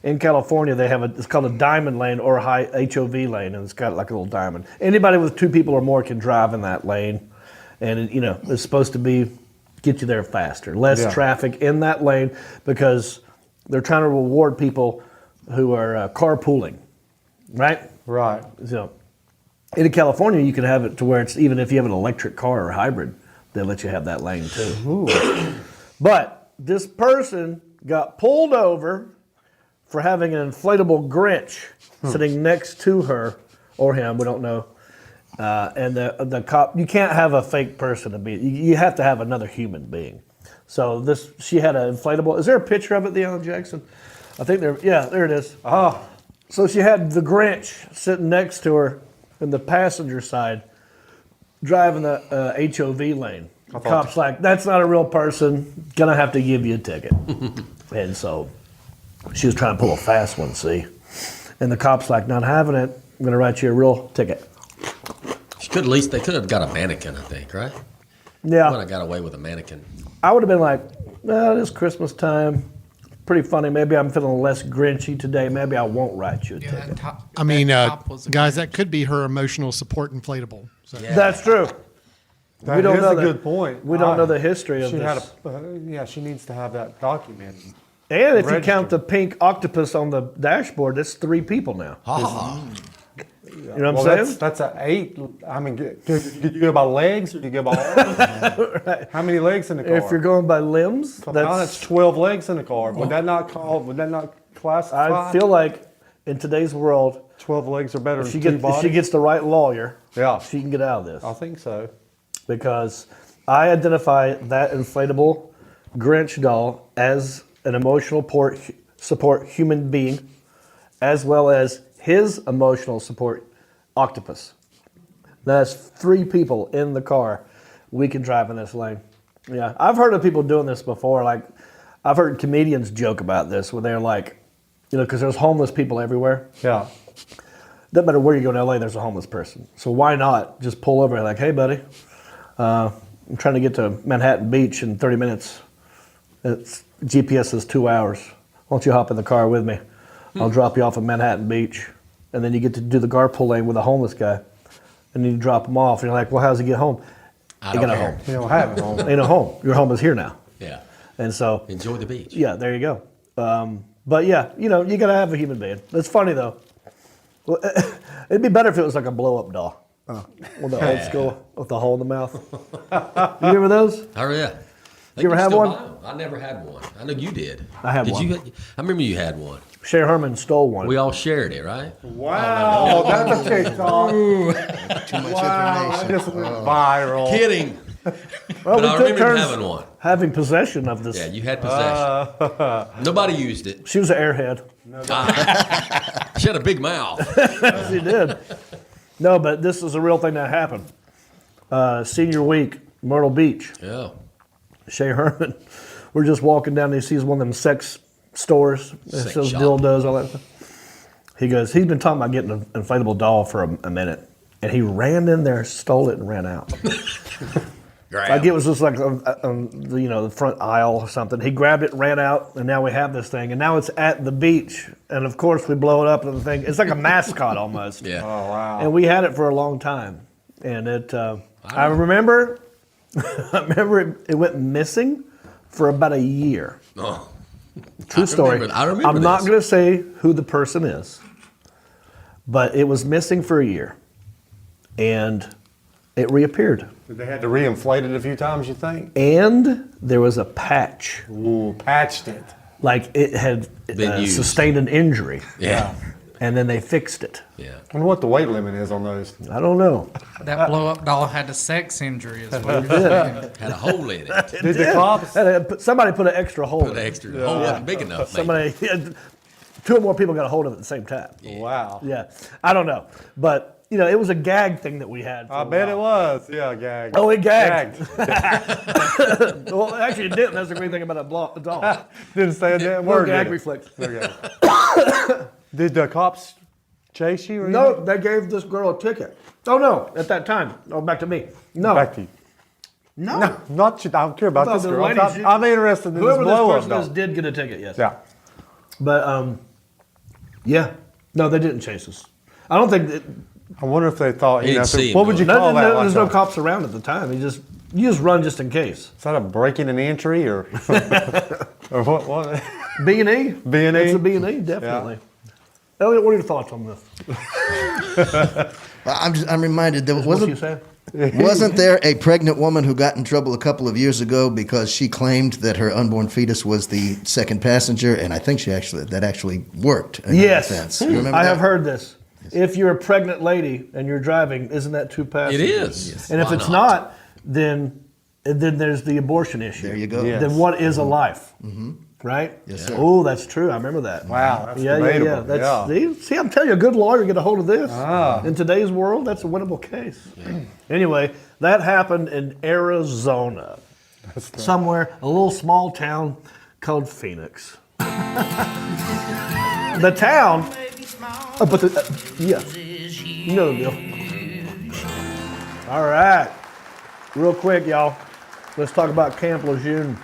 in California, they have it's called a diamond lane or a high HOV lane, and it's got like a little diamond. Anybody with 2 people or more can drive in that lane, and it's supposed to get you there faster, less traffic in that lane, because they're trying to reward people who are carpooling, right? Right. So, in California, you can have it to where it's even if you have an electric car or hybrid, they'll let you have that lane too. Ooh. But this person got pulled over for having an inflatable Grinch sitting next to her or him, we don't know. And the cop, you can't have a fake person to be, you have to have another human being. So she had an inflatable, is there a picture of it, Deanna Jackson? I think there it is. Oh. So she had the Grinch sitting next to her in the passenger side, driving the HOV lane. The cop's like, that's not a real person, gonna have to give you a ticket. And so she was trying to pull a fast one, see? And the cop's like, not having it, I'm gonna write you a real ticket. They could have got a mannequin, I think, right? Yeah. Would have got away with a mannequin. I would have been like, well, it's Christmas time. Pretty funny. Maybe I'm feeling less Grinchy today. Maybe I won't write you a ticket. I mean, guys, that could be her emotional support inflatable. So. Yeah. That's true. That we don't is know a good point. We don't know the history of She this. she needs to have that documented. And if you count the pink octopus on the dashboard, that's 3 people now. You know what I'm saying? That's an 8. I mean, did you go by legs or did you go by arms? Right. How many legs in the car? If you're going by limbs, that's 12 legs in the car. Would that not classify? I feel like in today's world, 12 legs are better if than she 2 bodies. If she gets the right lawyer, yeah, she can get out of this. I think so. Because I identify that inflatable Grinch doll as an emotional support human being, as well as his emotional support octopus. That's 3 people in the car. We can drive in this lane. Yeah, I've heard of people doing this before. Like, I've heard comedians joke about this, where they're like, because there's homeless people everywhere. Yeah. Doesn't matter where you go in LA, there's a homeless person. So why not just pull over and like, hey, buddy, I'm trying to get to Manhattan Beach in 30 minutes. GPS is 2 hours. Why don't you hop in the car with me? I'll drop you off at Manhattan Beach. And then you get to do the carpool lane with a homeless guy. And then you drop him off. And you're like, well, how's he get home? I don't care. You don't have a home. Ain't no home. Your home is here now. Yeah. And so. Enjoy the beach. Yeah, there you go. But yeah, you got to have a human being. It's funny, though. Well, it'd be better if it was like a blow-up doll. With the old school, with the hole in the mouth. You remember those? Oh, yeah. You ever have one? I never had one. I know you did. I had one. I remember you had one. Cher Herman stole one. We all shared it, right? Wow, that's a TikTok. Too much information. This went viral. Kidding. Well, But I we took remember turns having one. having possession of this. Yeah, you had possession. Nobody used it. She was an airhead. She had a big mouth. She did. No, but this is a real thing that happened. Senior week, Myrtle Beach. Yeah. Shay Herman. We're just walking down and he sees one of them sex stores. It Sex sells shop. dildos, all that stuff. He goes, he's been talking about getting an inflatable doll for a minute. And he ran in there, stole it, and ran out. Like it was just like, the front aisle or something. He grabbed it, ran out, and now we have this thing. And now it's at the beach. And of course, we blow it up and the thing. It's like a mascot almost. Yeah. Oh, wow. And we had it for a long time. And I remember it went missing for about a year. Oh. True story. I remember I'm not this. going to say who the person is, but it was missing for a year. And it reappeared. They had to re-inflate it a few times, you think? And there was a patch. Ooh, patched it. Like it had Been used. sustained an injury. Yeah. And then they fixed it. Yeah. I wonder what the weight limit is on those. I don't know. That blow up doll had a sex injury as well. Had a hole in it. Did the cops? Somebody put an extra hole Put in an it. extra hole wasn't big enough. Somebody, two or more people got a hold of it at the same time. Wow. Yeah. I don't know. But, it was a gag thing that we had. I bet it was. Yeah, gag. Oh, it gagged. Well, actually, it didn't. That's the great thing about a doll. Didn't say a damn No word. gag did it? reflex. Okay. Did the cops chase you? Or No, anything? they gave this girl a ticket. Oh, no, at that time. Oh, back to me. No. Back to you. No. No, not you. I don't care about No, this the girl. lady, I'm interested in this whoever this blow-up person is doll. did get a ticket, yes. Yeah. But, yeah. No, they didn't chase us. I don't think that. I wonder if they thought, He didn't see him what would you doing call that? There's like no cops around at the time. You just run just in case. Is that a breaking and entry or or what? B&E? B&E? It's a B&E, definitely. Elliot, what are your thoughts on this? I'm reminded there What you say? wasn't there a pregnant woman who got in trouble a couple of years ago because she claimed that her unborn fetus was the second passenger, and I think that actually worked. In her Yes. defense. You remember I that? have heard this. If you're a pregnant lady and you're driving, isn't that two passengers? It is. Yes. And if Why it's not? not, then there's the abortion issue. There you go. Yes. Then what is a life? Right? Yes, sir. Oh, that's true. I remember that. Wow, that's Yeah. debatable. That's, See, I'm telling you, a good lawyer get a hold of this. In today's world, that's a winnable case. Anyway, that happened in Arizona. Somewhere, a little small town called Phoenix. The town, you know the deal. All right, real quick, y'all. Let's talk about Camp Lejeune.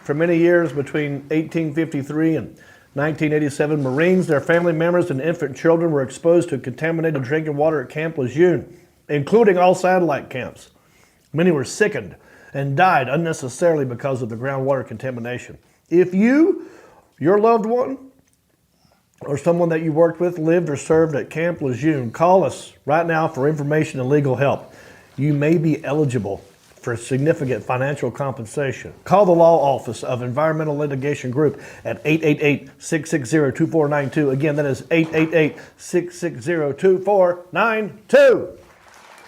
For many years, between 1853 and 1987, Marines, their family members, and infant children were exposed to contaminated drinking water at Camp Lejeune, including all satellite camps. Many were sickened and died unnecessarily because of the groundwater contamination. If you, your loved one, or someone that you worked with lived or served at Camp Lejeune, call us right now for information and legal help. You may be eligible for significant financial compensation. Call the Law Office of Environmental Litigation Group at 888-660-2492. Again, that is 888-660-2492.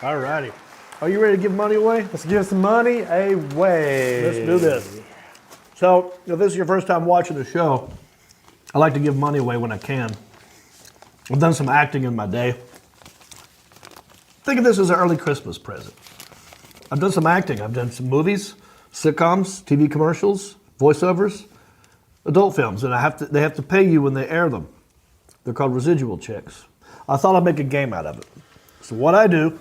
All righty. Are you ready to give money away? Let's give some money away. Let's do this. So, if this is your first time watching the show, I like to give money away when I can. I've done some acting in my day. Think of this as an early Christmas present. I've done some acting. I've done some movies, sitcoms, TV commercials, voiceovers, adult films, and they have to pay you when they air them. They're called residual checks. I thought I'd make a game out of it. So what I do,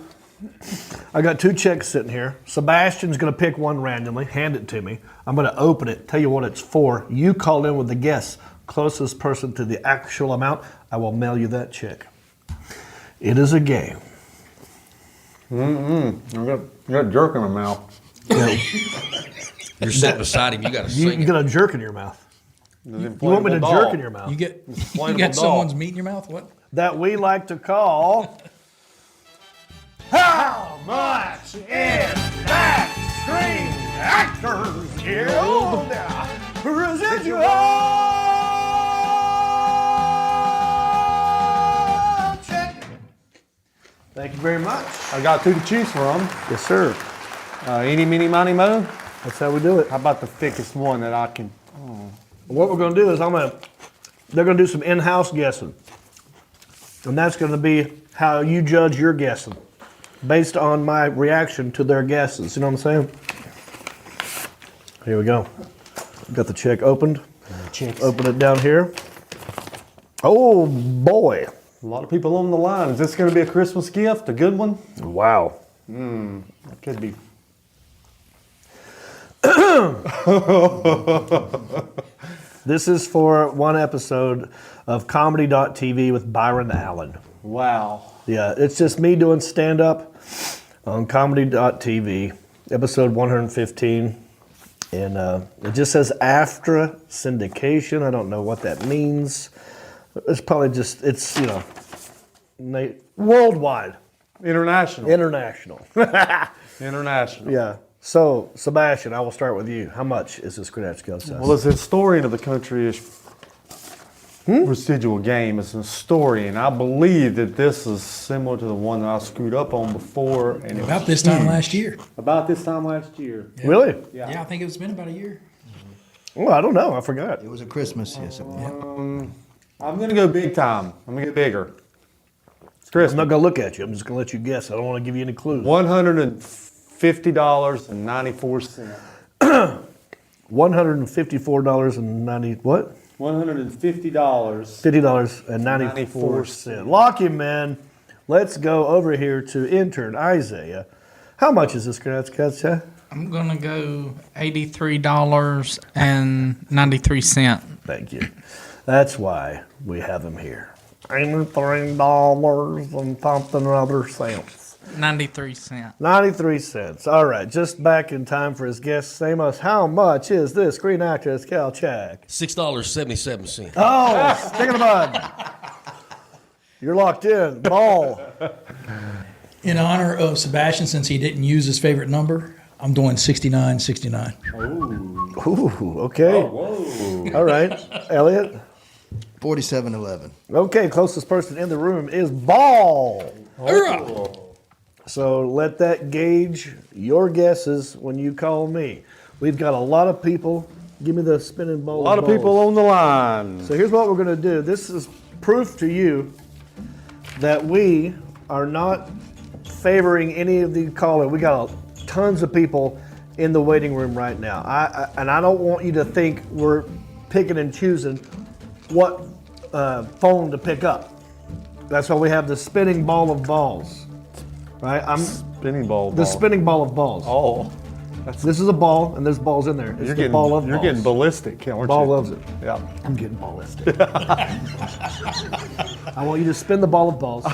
I got 2 checks sitting here. Sebastian's going to pick one randomly, hand it to me. I'm going to open it, tell you what it's for. You call in with the guess. Closest person to the actual amount, I will mail you that check. It is a game. I got a jerk in my mouth. You're sitting beside him. You got to sing You got a jerk in your mouth. You want me to jerk in your mouth? You got someone's meat in your mouth? What? That we like to call... How much is that Screen Actors Guild Residual check? Thank you very much. I got 2 to choose from. Yes, sir. Eeny, meeny, miny, mo. That's how we do it. How about the thickest one that I can? What we're going to do is they're going to do some in-house guessing. And that's going to be how you judge your guessing based on my reaction to their guesses. You know what I'm saying? Here we go. Got the check opened. Open it down here. Oh, boy. A lot of people on the line. Is this going to be a Christmas gift? A good one? Wow. It could be. This is for one episode of Comedy.tv with Byron Allen. Wow. Yeah, it's just me doing stand-up on Comedy.tv, episode 115. And it just says after syndication. I don't know what that means. It's probably just, it's, worldwide. International. International. International. Yeah. So, Sebastian, I will start with you. How much is this Grinch contest? Well, as a historian of the country-ish residual game, as a historian, I believe that this is similar to the one that I screwed up on before. And About this time last year. About this time last year. Yeah. Really? Yeah, I think it's been about a year. Well, I don't know. I forgot. It was a Christmas, yes. I'm going to go big time. I'm going to get bigger. It's Christmas. I'm not going to look at you. I'm just going to let you guess. I don't want to give you any clues. $150.94. $154.90 what? $150. $50.94. Lock him in. Let's go over here to intern Isaiah. How much is this Grinch contest? I'm going to go $83.93. Thank you. That's why we have him here. $83 and something other cents. 93 cents. 93 cents. All right, just back in time for his guest, Samos. How much is this Screen Actress Cal Chak? $6.77. Oh, stick in the mud. You're locked in. Ball. In honor of Sebastian, since he didn't use his favorite number, I'm doing 69.69. Ooh, okay. Whoa. All right, Elliot. 4711. Okay, closest person in the room is Ball. So let that gauge your guesses when you call me. We've got a lot of people. Give me the spinning ball. A lot of people on the line. So here's what we're going to do. This is proof to you that we are not favoring any of the callers. We got tons of people in the waiting room right now. And I don't want you to think we're picking and choosing what phone to pick up. That's why we have the spinning ball of balls. Right? Spinning ball. The spinning ball of balls. Oh. This is a ball, and there's balls in there. It's the ball of balls. You're getting ballistic, aren't you? Ball loves it. Yeah. I'm getting ballistic. I want you to spin the ball of balls.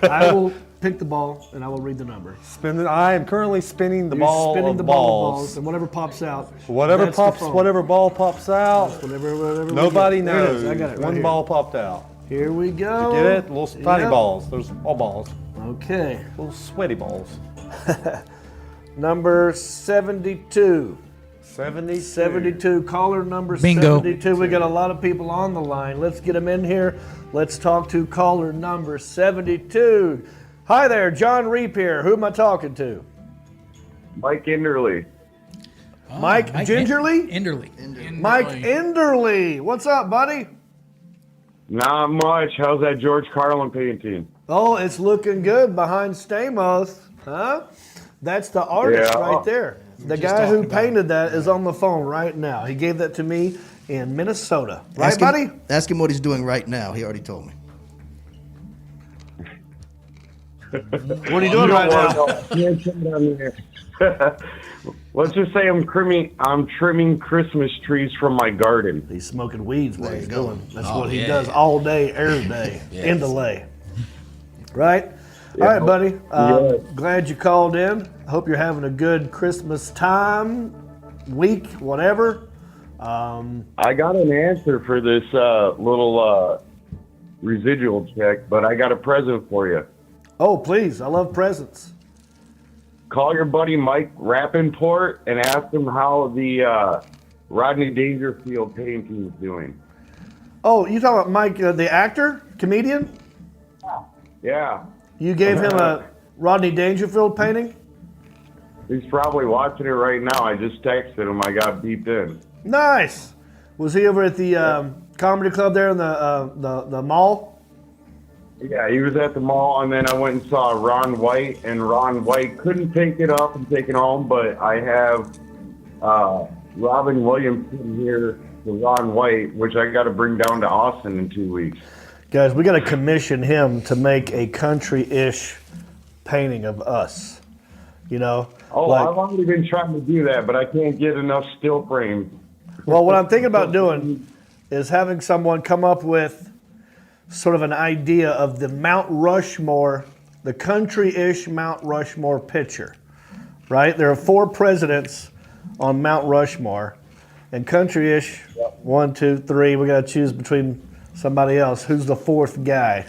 I will pick the ball, and I will read the number. I am currently spinning the ball spinning of the balls. ball of balls, and whatever pops out. Whatever that's the pops, phone. whatever ball pops out. Whatever we Nobody get. There it knows. is. I got it right One here. ball popped out. Here we go. You get it? Little tiny Yep. balls. There's all balls. Okay. Little sweaty balls. Number 72. 72. 72. Caller number Bingo. 72. We got a lot of people on the line. Let's get them in here. Let's talk to caller number 72. Hi there, John Reap here. Who am I talking to? Mike Enderly. Mike Gingerly? Enderly. Mike Enderly. What's up, buddy? Not much. How's that George Carlin painting? Oh, it's looking good behind Stamos. Huh? That's the artist Yeah. right there. The guy who painted that is on the phone right now. He gave that to me in Minnesota. Right, buddy? Ask him what he's doing right now. He already told me. What are you doing right now? Let's just say I'm trimming Christmas trees from my garden. He's smoking weeds while he's doing. That's Oh, what he yeah. does all day, every day, Yes. in delay. Right? All right, buddy. Glad you called in. Hope you're having a good Christmas time, week, whatever. I got an answer for this little residual check, but I got a present for you. Oh, please. I love presents. Call your buddy Mike Rappaport and ask him how the Rodney Dangerfield painting is doing. Oh, you talking about Mike, the actor, comedian? Yeah. You gave him a Rodney Dangerfield painting? He's probably watching it right now. I just texted him. I got beeped in. Nice. Was he over at the comedy club there in the mall? Yeah, he was at the mall, and then I went and saw Ron White, and Ron White couldn't pick it up and take it home, but I have Robin Williams in here for Ron White, which I got to bring down to Austin in 2 weeks. Guys, we got to commission him to make a country-ish painting of us. You know? Oh, like, I've already been trying to do that, but I can't get enough still frames. well, what I'm thinking about doing is having someone come up with sort of an idea of the Mount Rushmore, the country-ish Mount Rushmore picture, right? There are 4 presidents on Mount Rushmore, and country-ish, 1, 2, 3, we got to choose between somebody else. Who's the 4th guy?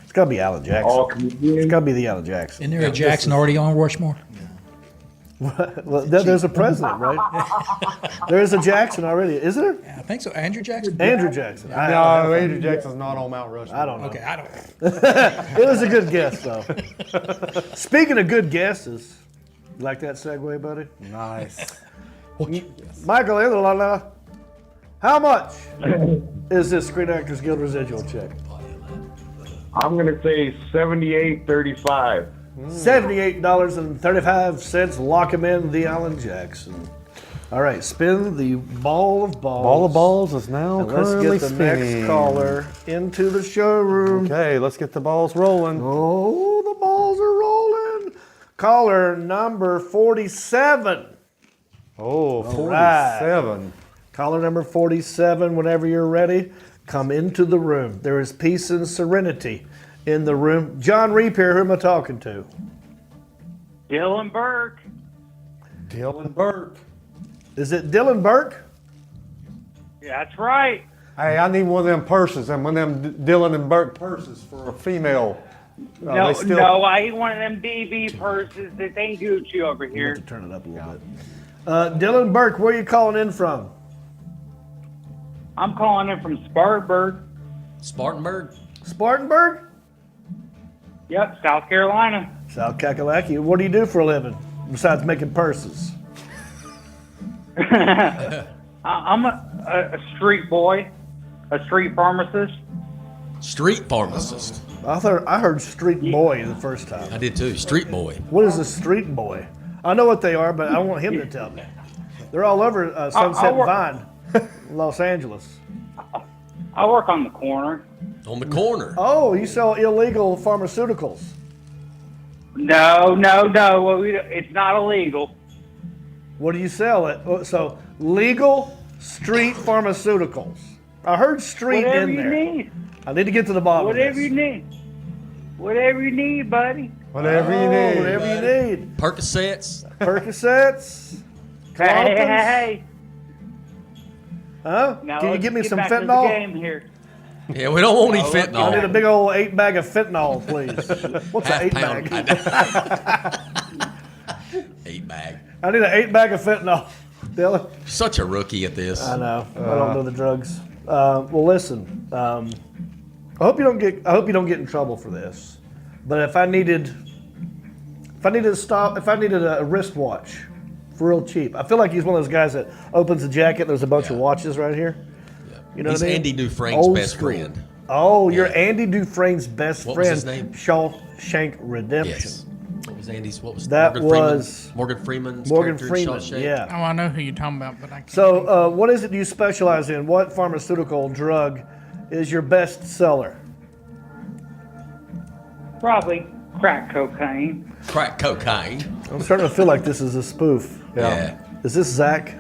It's got to be Alan Jackson. It's got to be the Alan Jackson. Isn't there a Jackson already on Rushmore? Well, there's a president, right? There's a Jackson already, isn't there? Yeah, I think so. Andrew Jackson? Andrew Jackson. No, Andrew Jackson's not on Mount Rushmore. I don't know. Okay, I don't. It was a good guess, though. Speaking of good guesses, you like that segue, buddy? Nice. Michael, how much is this Screen Actors Guild residual check? I'm going to say $78.35. $78.35. Lock him in, the Alan Jackson. All right, spin the ball of balls. Ball of balls is now And let's currently get the spinning. next caller into the showroom. Okay, let's get the balls rolling. Oh, the balls are rolling. Caller number 47. Oh, All right. 47. Caller number 47, whenever you're ready, come into the room. There is peace and serenity in the room. John Reap here, who am I talking to? Dylan Burke. Dylan Burke. Is it Dylan Burke? Yeah, that's right. Hey, I need one of them purses and one of them Dylan and Burke purses for a female. No, I ain't one of them DV purses. This ain't Gucci over here. Turn it up a little bit. Dylan Burke, where are you calling in from? I'm calling in from Spartanburg. Spartanburg? Spartanburg? Yep, South Carolina. South Kakalaki. What do you do for a living besides making purses? I'm a street boy, a street pharmacist. Street pharmacist. I heard street boy the first time. I did too. Street boy. What is a street boy? I know what they are, but I want him to tell me. They're all over Sunset and Vine, Los Angeles. I work on the corner. On the corner. Oh, you sell illegal pharmaceuticals. No. Well, it's not illegal. What do you sell? So, legal street pharmaceuticals. I heard street Whatever in there. you need. I need to get to the bottom Whatever of this. you need. Whatever you need, buddy. Whatever you need. Whatever you need. Percocets. Percocets. Hey. Huh? Now Can you let's give me get some back to the fentanyl? game here. Yeah, we don't want any I need a fentanyl. big old 8-bag of fentanyl, please. What's an 8-bag? 8-bag. I need an 8-bag of fentanyl. Dylan? Such a rookie at this. I know. I don't know the drugs. Well, listen. I hope you don't get in trouble for this. But if I needed a wristwatch for real cheap, I feel like he's one of those guys that opens the jacket. There's a bunch of watches right here. You know He's what I mean? Andy Dufresne's Old best school. friend. Oh, you're Andy Dufresne's best What was friend. his name? Shawshank Redemption. Yes. What was Andy's? What was That Morgan Freeman's Morgan character in Freeman. Shawshank? Yeah. Oh, I know who you're talking about, but I can't. So, what is it you specialize in? What pharmaceutical drug is your best seller? Probably crack cocaine. Crack cocaine. I'm starting to feel like this is a spoof. Yeah. Is this Zach?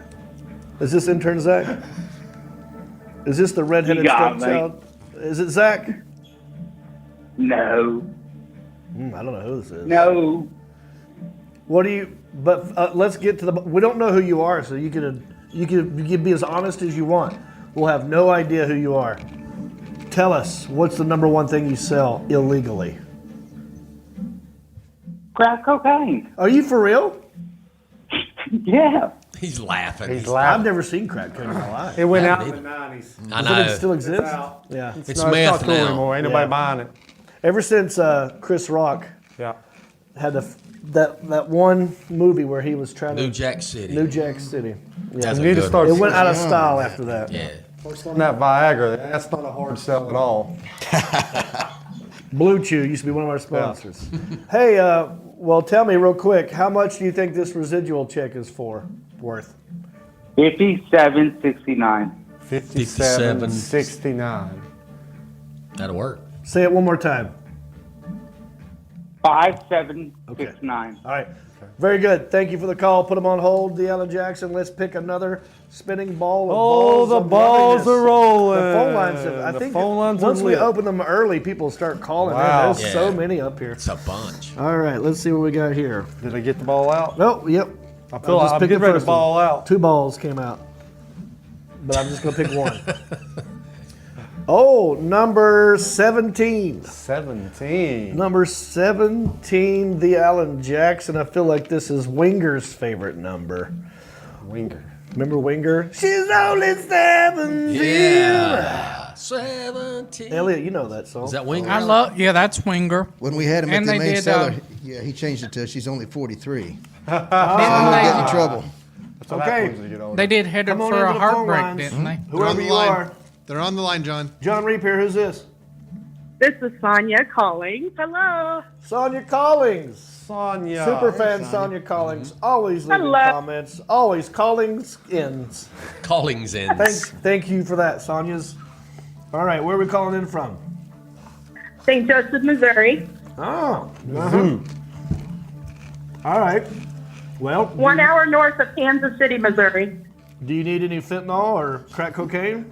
Is this intern Zach? Is this the redheaded You got me. stepchild? Is it Zach? No. I don't know who this is. No. What do you? But let's get to the. We don't know who you are, so you can be as honest as you want. We'll have no idea who you are. Tell us, what's the number one thing you sell illegally? Crack cocaine. Are you for real? Yeah. He's laughing. I've never seen crack cocaine in my life. It went out in the 90s. I Does it know. still exist? It's out. Yeah. It's It's meth not cool now. anymore. Ain't nobody buying it. Ever since Chris Rock Yeah. had to that one movie where he was trying New to Jack City. New Jack City. Yeah. That's You need to good start. It went out of style after that. Yeah. On that Viagra, that's not a hard sell at all. Blue Chew used to be one of our sponsors. Hey, well, tell me real quick, how much do you think this residual check is worth? $57.69. $57.69. That'll work. Say it one more time. 5769. All right. Very good. Thank you for the call. Put them on hold, Deanna Jackson. Let's pick another spinning ball. Of the of balls are rubberness. rolling. The phone lines. I The think phone lines are once we lit. open them early, people start calling Wow. in. There's so many up here. It's a bunch. All right. Let's see what we got here. Did I get the ball out? Oh, yep. I feel I'll like just I'm pick getting the ready to first one. ball out. 2 balls came out. But I'm just going to pick one. Oh, number 17. 17. Number 17, the Alan Jackson. I feel like this is Winger's favorite number. Winger. Remember Winger? She's only 17. Yeah. 17. Elliot, you know that song. Is that Winger? I love. Yeah, that's Winger. When we had him at And the they main did, cellar, he changed it to she's only 43. Didn't So we'll get in they, trouble. That's what Okay. happens when you get older. they did Headed Come on for into a the phone Heartbreak, lines. didn't they? They're on Whoever the you line. are. They're on the line, John. John Reap here. Who's this? This is Sonia calling. Hello. Sonia Collings. Sonia. Superfan Sonia Collings. Always leaving Hello. comments. Always Collings ins. Callings ends. Thank you for that, Sonia's. All right, where are we calling in from? St. Joseph, Missouri. Oh. Uh-huh. All right. Well, 1 hour north of Kansas City, Missouri. do you need any fentanyl or crack cocaine?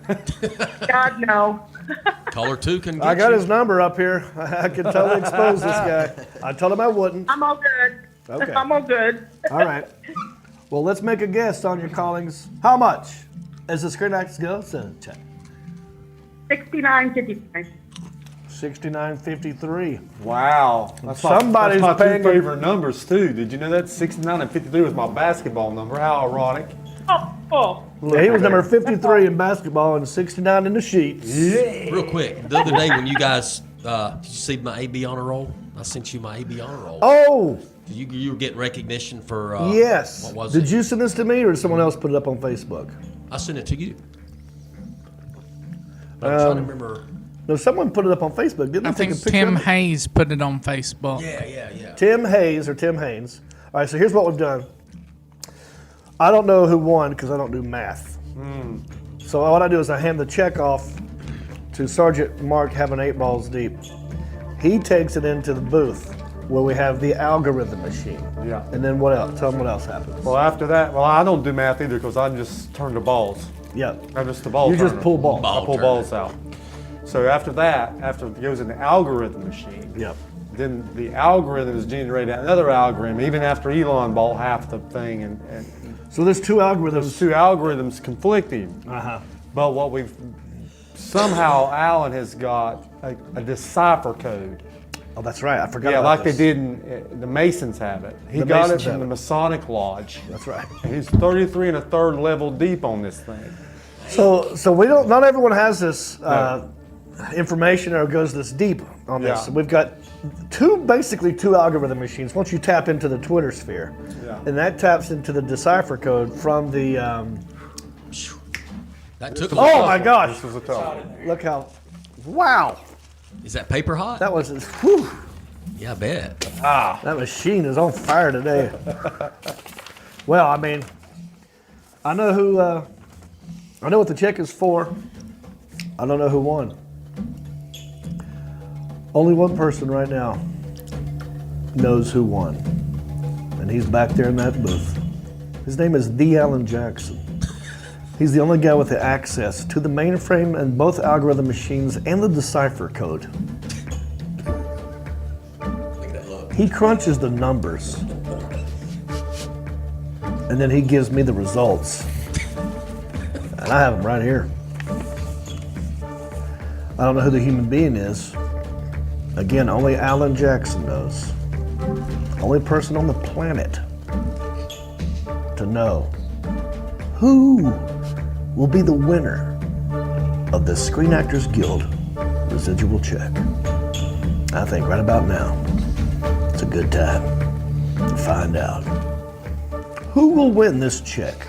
God, no. Caller 2 can get I got you. his number up here. I can totally expose this guy. I told him I wouldn't. I'm all good. Okay. I'm all good. All right. Well, let's make a guess on your callings. How much? As the screen actors go, so check. 69.59. 69.53. Wow. Somebody's that's my paying two favorite numbers, too. Did you know that? 69 and 53 was my basketball number. How ironic. Oh. Yeah, he was number 53 in basketball and 69 in the sheets. Real quick, the other day when you guys, did you see my AB honor roll? I sent you my AB honor roll. Oh, You were getting recognition for, yes. what was Did it? you send this to me or did someone else put it up on Facebook? I sent it to you. But I'm trying to remember. No, someone put it up on Facebook, didn't they? I think Take a picture Tim of it? Hayes put it on Facebook. Yeah. Tim Hayes or Tim Haynes. All right, so here's what we've done. I don't know who won because I don't do math. So what I do is I hand the check off to Sergeant Mark having 8 balls deep. He takes it into the booth where we have the algorithm machine. Yeah. And then what else? Tell them what else happens. Well, after that, I don't do math either because I just turn the balls. Yeah. I'm just the ball You just turner. pull balls. I pull balls out. So after that, after it goes in the algorithm machine, Yep. then the algorithm is generating another algorithm, even after Elon bought half the thing. And So there's 2 algorithms. there's 2 algorithms conflicting. Uh-huh. But what we've, somehow Alan has got a decipher code. Oh, that's right. I forgot Yeah, about like this. they did in, the Masons have it. He The got it Masons from have the it. Masonic Lodge. That's right. And he's 33 and a third level deep on this thing. So we don't. Not everyone has this information or goes this deep on this. Yeah. We've got basically two algorithm machines. Once you tap into the Twitter sphere, and that taps into the decipher code from the. That took. Oh my gosh! This was a tough one. Look how! Wow! Is that paper hot? That was. Whew, Yeah, I bet. that machine is on fire today. Well, I mean, I know who. I know what the check is for. I don't know who won. Only one person right now knows who won, and he's back there in that booth. His name is The Alan Jackson. He's the only guy with the access to the mainframe and both algorithm machines and the decipher code. He crunches the numbers, and then he gives me the results. And I have them right here. I don't know who the human being is. Again, only Alan Jackson knows. Only person on the planet to know who will be the winner of the Screen Actors Guild residual check. I think right about now, it's a good time find out who will win this check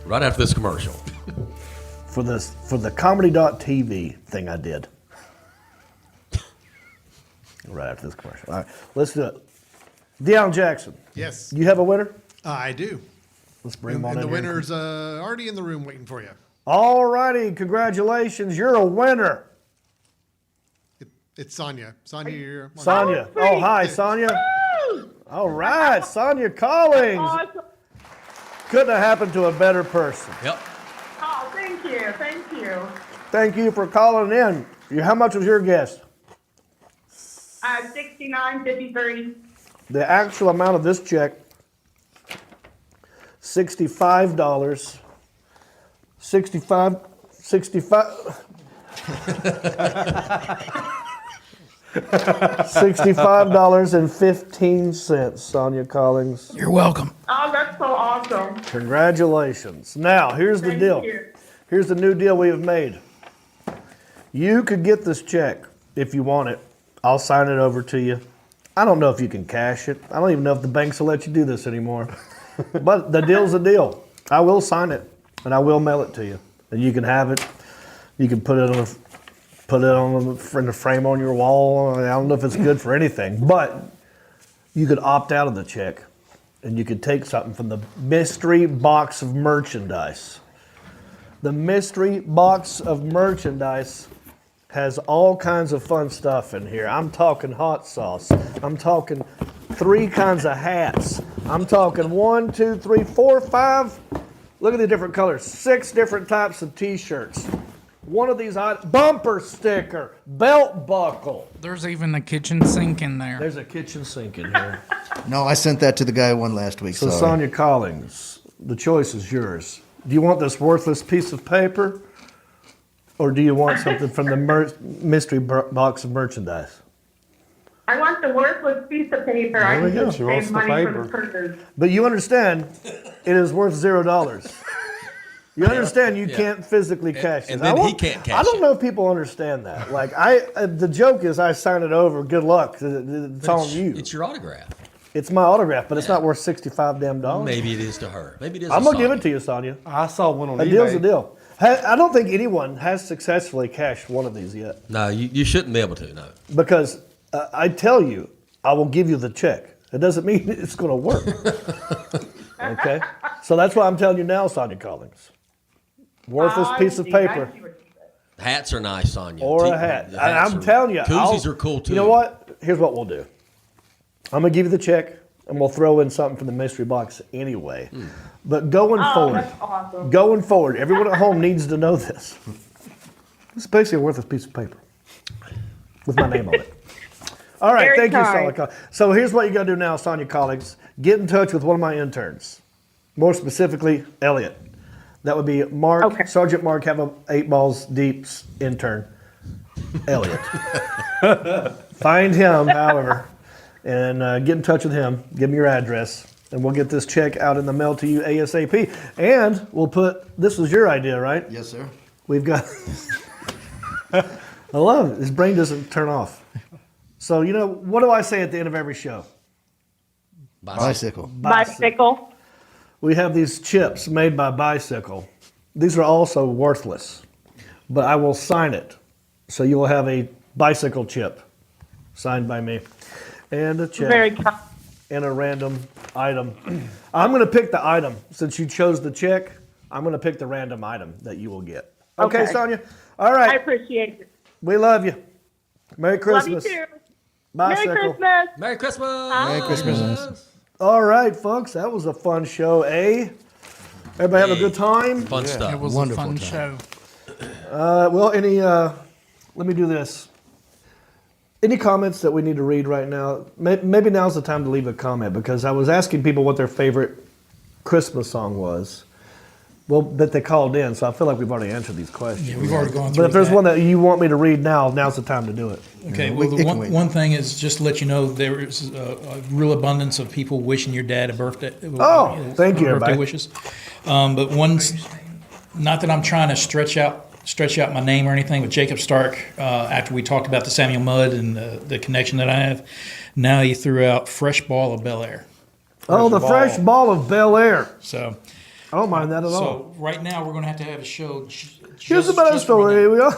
Right after this commercial. for the comedy.tv thing I did. Right after this commercial. All right, let's do it. Deion Jackson. Yes. You have a winner? I do. Let's bring him on And in the here. winner's already in the room waiting for you. All righty, congratulations. You're a winner. It's Sonia. Sonia, you're Sonia. Oh, hi, Sonia. All right, Sonia Collins. Awesome. Couldn't have happened to a better person. Yep. Oh, thank you. Thank you. Thank you for calling in. How much was your guess? 69.53. The actual amount of this check, $65. 65. $65.15, Sonia Collins. You're welcome. Oh, that's so awesome. Congratulations. Now, here's the Thank deal. you. Here's the new deal we have made. You could get this check if you want it. I'll sign it over to you. I don't know if you can cash it. I don't even know if the banks will let you do this anymore. But the deal's a deal. I will sign it, and I will mail it to you. And you can have it. You can put it in the frame on your wall. I don't know if it's good for anything, but you could opt out of the check, and you could take something from the mystery box of merchandise. The mystery box of merchandise has all kinds of fun stuff in here. I'm talking hot sauce. I'm talking 3 kinds of hats. I'm talking 1, 2, 3, 4, 5. Look at the different colors. 6 different types of t-shirts. One of these bumper sticker, belt buckle. There's even a kitchen sink in there. There's a kitchen sink in here. No, I sent that to the guy who won last week. So sorry. Sonia Collins, the choice is yours. Do you want this worthless piece of paper, or do you want something from the mystery box of merchandise? I want the worthless piece of paper. There I we can go. just She save wants the money for paper. the purchase. But you understand, it is worth $0. You understand you can't physically cash it. And then he can't cash I don't know if people understand that. Like the joke is I sign it over. Good luck. It's on you. It's your autograph. It's my autograph, but it's not worth $65 damn dollars. Maybe it is to her. Maybe it is. I'm gonna give it to you, Sonia. I saw one on A eBay. deal's a deal. I don't think anyone has successfully cashed one of these yet. No, you shouldn't be able to. No. Because I tell you, I will give you the check. It doesn't mean it's going to work. Okay? So that's why I'm telling you now, Sonia Collins. Worthless piece of paper. Hats are nice, Sonia. Or a hat. The hats I'm telling you. Koozies are cool too. You know what? Here's what we'll do. I'm going to give you the check, and we'll throw in something from the mystery box anyway. But going forward, That's awesome. going forward, everyone at home needs to know this. It's basically a worthless piece of paper with my name on it. All right, Very thank you, kind. Sonia Collins. So here's what you got to do now, Sonia Collins. Get in touch with one of my interns, more specifically, Elliot. That would be Mark, Okay. Sergeant Mark, have a 8 balls deep's intern, Elliot. Find him, however, and get in touch with him. Give him your address, and we'll get this check out in the mail to you ASAP. And we'll put, this was your idea, right? Yes, sir. We've got, I love it. His brain doesn't turn off. So, you know, what do I say at the end of every show? Bicycle. Bicycle. We have these chips made by Bicycle. These are also worthless, but I will sign it. So you will have a bicycle chip signed by me and a check Very kind. and a random item. I'm going to pick the item. Since you chose the check, I'm going to pick the random item that you will get. Okay, Okay. Sonia? All I right. appreciate it. We love you. Merry Christmas. Love you too. Bicycle. Merry Christmas. Merry Christmas. Merry Christmas. All right, folks. That was a fun show, eh? Everybody have a good time? Fun stuff. It was Wonderful a fun time. show. Let me do this. Any comments that we need to read right now? Maybe now's the time to leave a comment, because I was asking people what their favorite Christmas song was. Well, that they called in, so I feel like we've already answered these questions. Yeah, we've already gone through But if there's that. one that you want me to read now, now's the time to do it. Okay, Yeah, well, it the can wait. one thing is just to let you know there is a real abundance of people wishing your dad a birthday. Oh, thank you, birthday everybody. wishes. But one's not that I'm trying to stretch out my name or anything, but Jacob Stark, after we talked about the Samuel Mudd and the connection that I have, now he threw out Fresh Ball of Bel Air. Oh, the fresh ball of Bel Air. So I don't mind that at all. So right now we're going to have a show. Here's a better story. Here we go.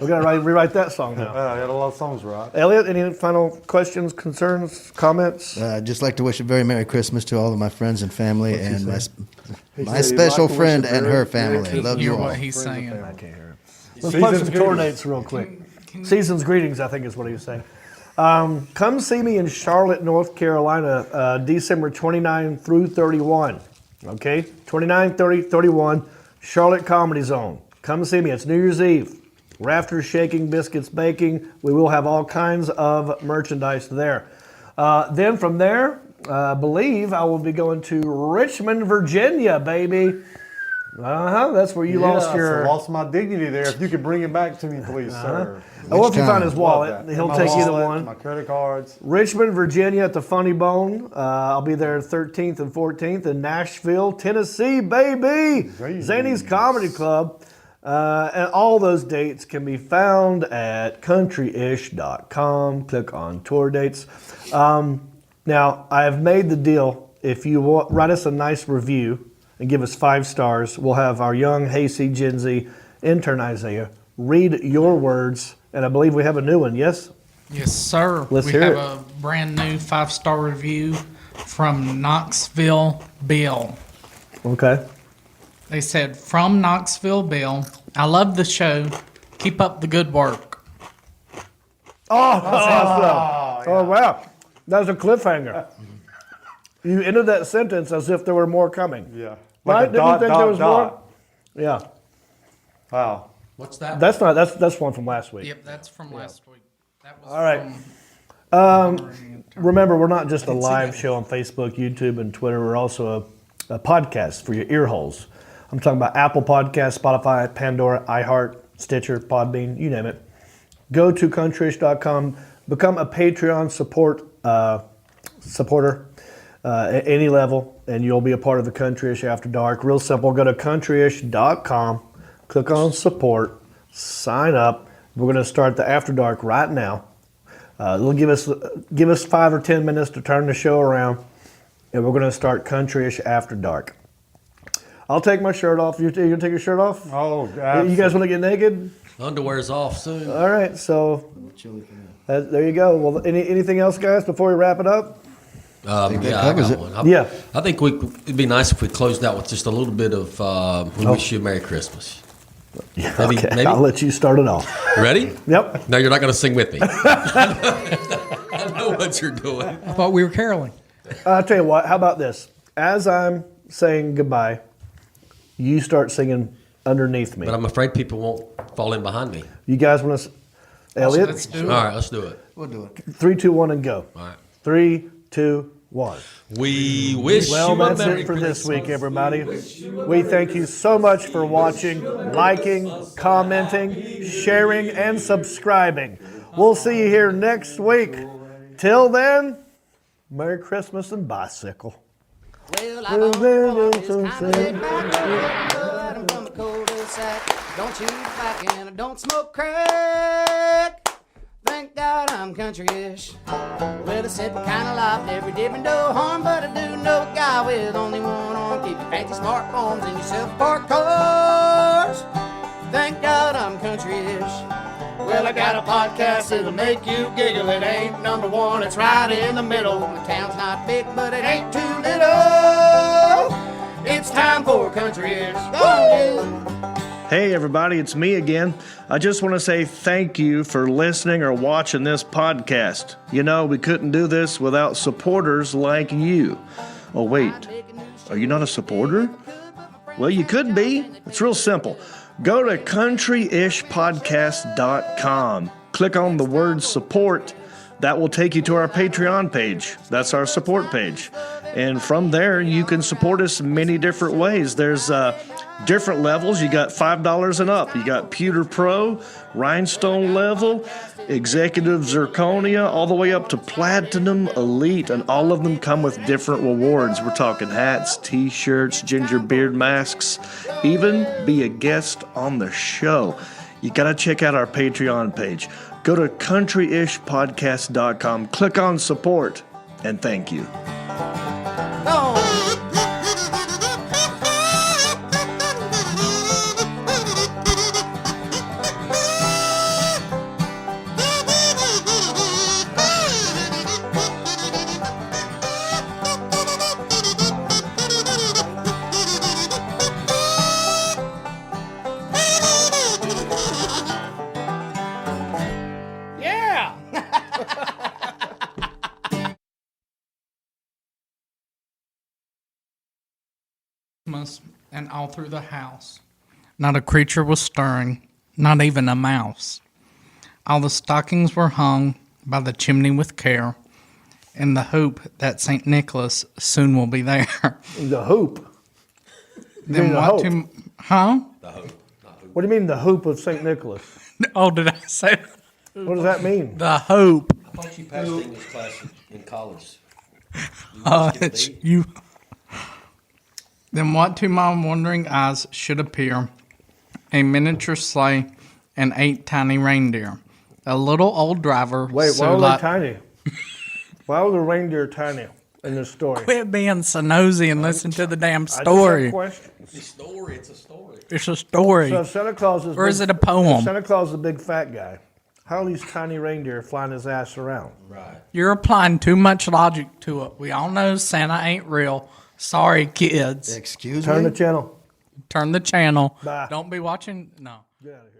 We got to rewrite that song now. I got a lot of songs right. Elliot, any final questions, concerns, comments? I'd just like to wish a very Merry Christmas to all of my friends and family, and my said special he'd like to friend wish a and very her family. I Merry love you all. What he's saying. I can't hear it. Let's plug some tour dates real quick. Season's greetings, I think is what he was saying. Come see me in Charlotte, North Carolina, December 29 through 31. Okay, 29, 30, 31, Charlotte Comedy Zone. Come see me. It's New Year's Eve. Rafters shaking, biscuits baking. We will have all kinds of merchandise there. Then from there, I believe I will be going to Richmond, Virginia, baby. That's where you lost your... I lost my dignity there. If you could bring it back to me, please, sir. Well, if you find his wallet, he'll take either one. My credit cards. Richmond, Virginia at the Funny Bone. I'll be there 13th and 14th in Nashville, Tennessee, baby. Zany's Comedy Club. And all those dates can be found at countryish.com. Click on tour dates. Now, I have made the deal. If you write us a nice review and give us 5 stars, we'll have our young, hasty Gen Z intern Isaiah read your words. And I believe we have a new one, yes? Yes, sir. Let's we hear have it. a brand new 5-star review from Knoxville Bill. Okay. They said, from Knoxville Bill, I love the show. Keep up the good work. Oh, awesome. Oh, wow. That was a cliffhanger. You ended that sentence as if there were more coming. Yeah. Right? Didn't you think there was more? Yeah. Wow. What's that? That's not. That's one from last week. Yep, that's from last week. That was All right. Remember, we're not just a live show on Facebook, YouTube, and Twitter. We're also a podcast for your ear holes. I'm talking about Apple Podcasts, Spotify, Pandora, iHeart, Stitcher, Podbean, you name it. Go to countryish.com. Become a Patreon supporter at any level, and you'll be a part of the Countryish After Dark. Real simple. Go to countryish.com. Click on support, sign up. We're going to start the After Dark right now. It'll give us 5 or 10 minutes to turn the show around, and we're going to start Countryish After Dark. I'll take my shirt off. You going to take your shirt off? Oh, absolutely. You guys want to get naked? Underwear's off soon. All right, so there you go. Well, anything else, guys, before we wrap it up? I got one. Yeah. I think it'd be nice if we closed out with just a little bit of we wish you a Merry Christmas. Yeah, Maybe, okay. maybe? I'll let you start it off. Ready? Yep. No, you're not going to sing with me. I know what you're doing. I thought we were caroling. I'll tell you what. How about this? As I'm saying goodbye, you start singing underneath me. But I'm afraid people won't fall in behind me. You guys want to... Elliot? Let's do it. All right, let's do it. We'll do it. 3, 2, 1, and go. All right. 3, 2, 1. We wish Well, you a that's Merry it for Christmas. this week, everybody. We thank you so much for watching, liking, commenting, sharing, and subscribing. We'll see you here next week. Till then, Merry Christmas and bicycle. Well, I'm on the boys, kind of laid back, but I'm from the cul-de-sac. Don't shoot back and I don't smoke crack. Thank God I'm country-ish. Well, a simple kind of life, never did me no harm, but I do know a guy with only one arm. Keep your fancy smartphones and your self-parked cars. Thank God I'm country-ish. Well, I got a podcast that'll make you giggle. It ain't number one, it's right in the middle. The town's not big, but it ain't too little. It's time for country-ish. Go on, dude. Hey everybody, it's me again. I just want to say thank you for listening or watching this podcast. You know, we couldn't do this without supporters like you. Oh wait, are you not a supporter? Well, you could be. It's real simple. Go to countryishpodcast.com. Click on the word support. That will take you to our Patreon page. That's our support page. And from there, you can support us many different ways. There's different levels. You got $5 and up. You got Pewter Pro, Rhinestone level, Executive Zirconia, all the way up to Platinum Elite. And all of them come with different rewards. We're talking hats, t-shirts, ginger beard masks, even be a guest on the show. You got to check out our Patreon page. Go to countryishpodcast.com, click on support, and thank you. Christmas and all through the house. Not a creature was stirring, not even a mouse. All the stockings were hung by the chimney with care, in the hope that St. Nicholas soon will be there. The hoop. Then the what hope. to, huh? The hope. What do you mean the hoop of St. Nicholas? Oh, did I say What does that mean? the hope? I thought you passed English class in college. It's you. Then what to my wondering eyes should appear? A miniature sleigh and 8 tiny reindeer. A little old driver. Wait, so why were like, they tiny? Why were the reindeer tiny in this story? Quit being so nosy and listen to the damn I just story. have questions. It's a story. It's a story. It's a story. So if Santa Claus is Or is it a poem? if Santa Claus is a big fat guy. How are these tiny reindeer flying his ass around? Right. You're applying too much logic to it. We all know Santa ain't real. Sorry, kids. Excuse Turn me? the channel. Turn the channel. Bye. Don't be watching. No. Get out of here.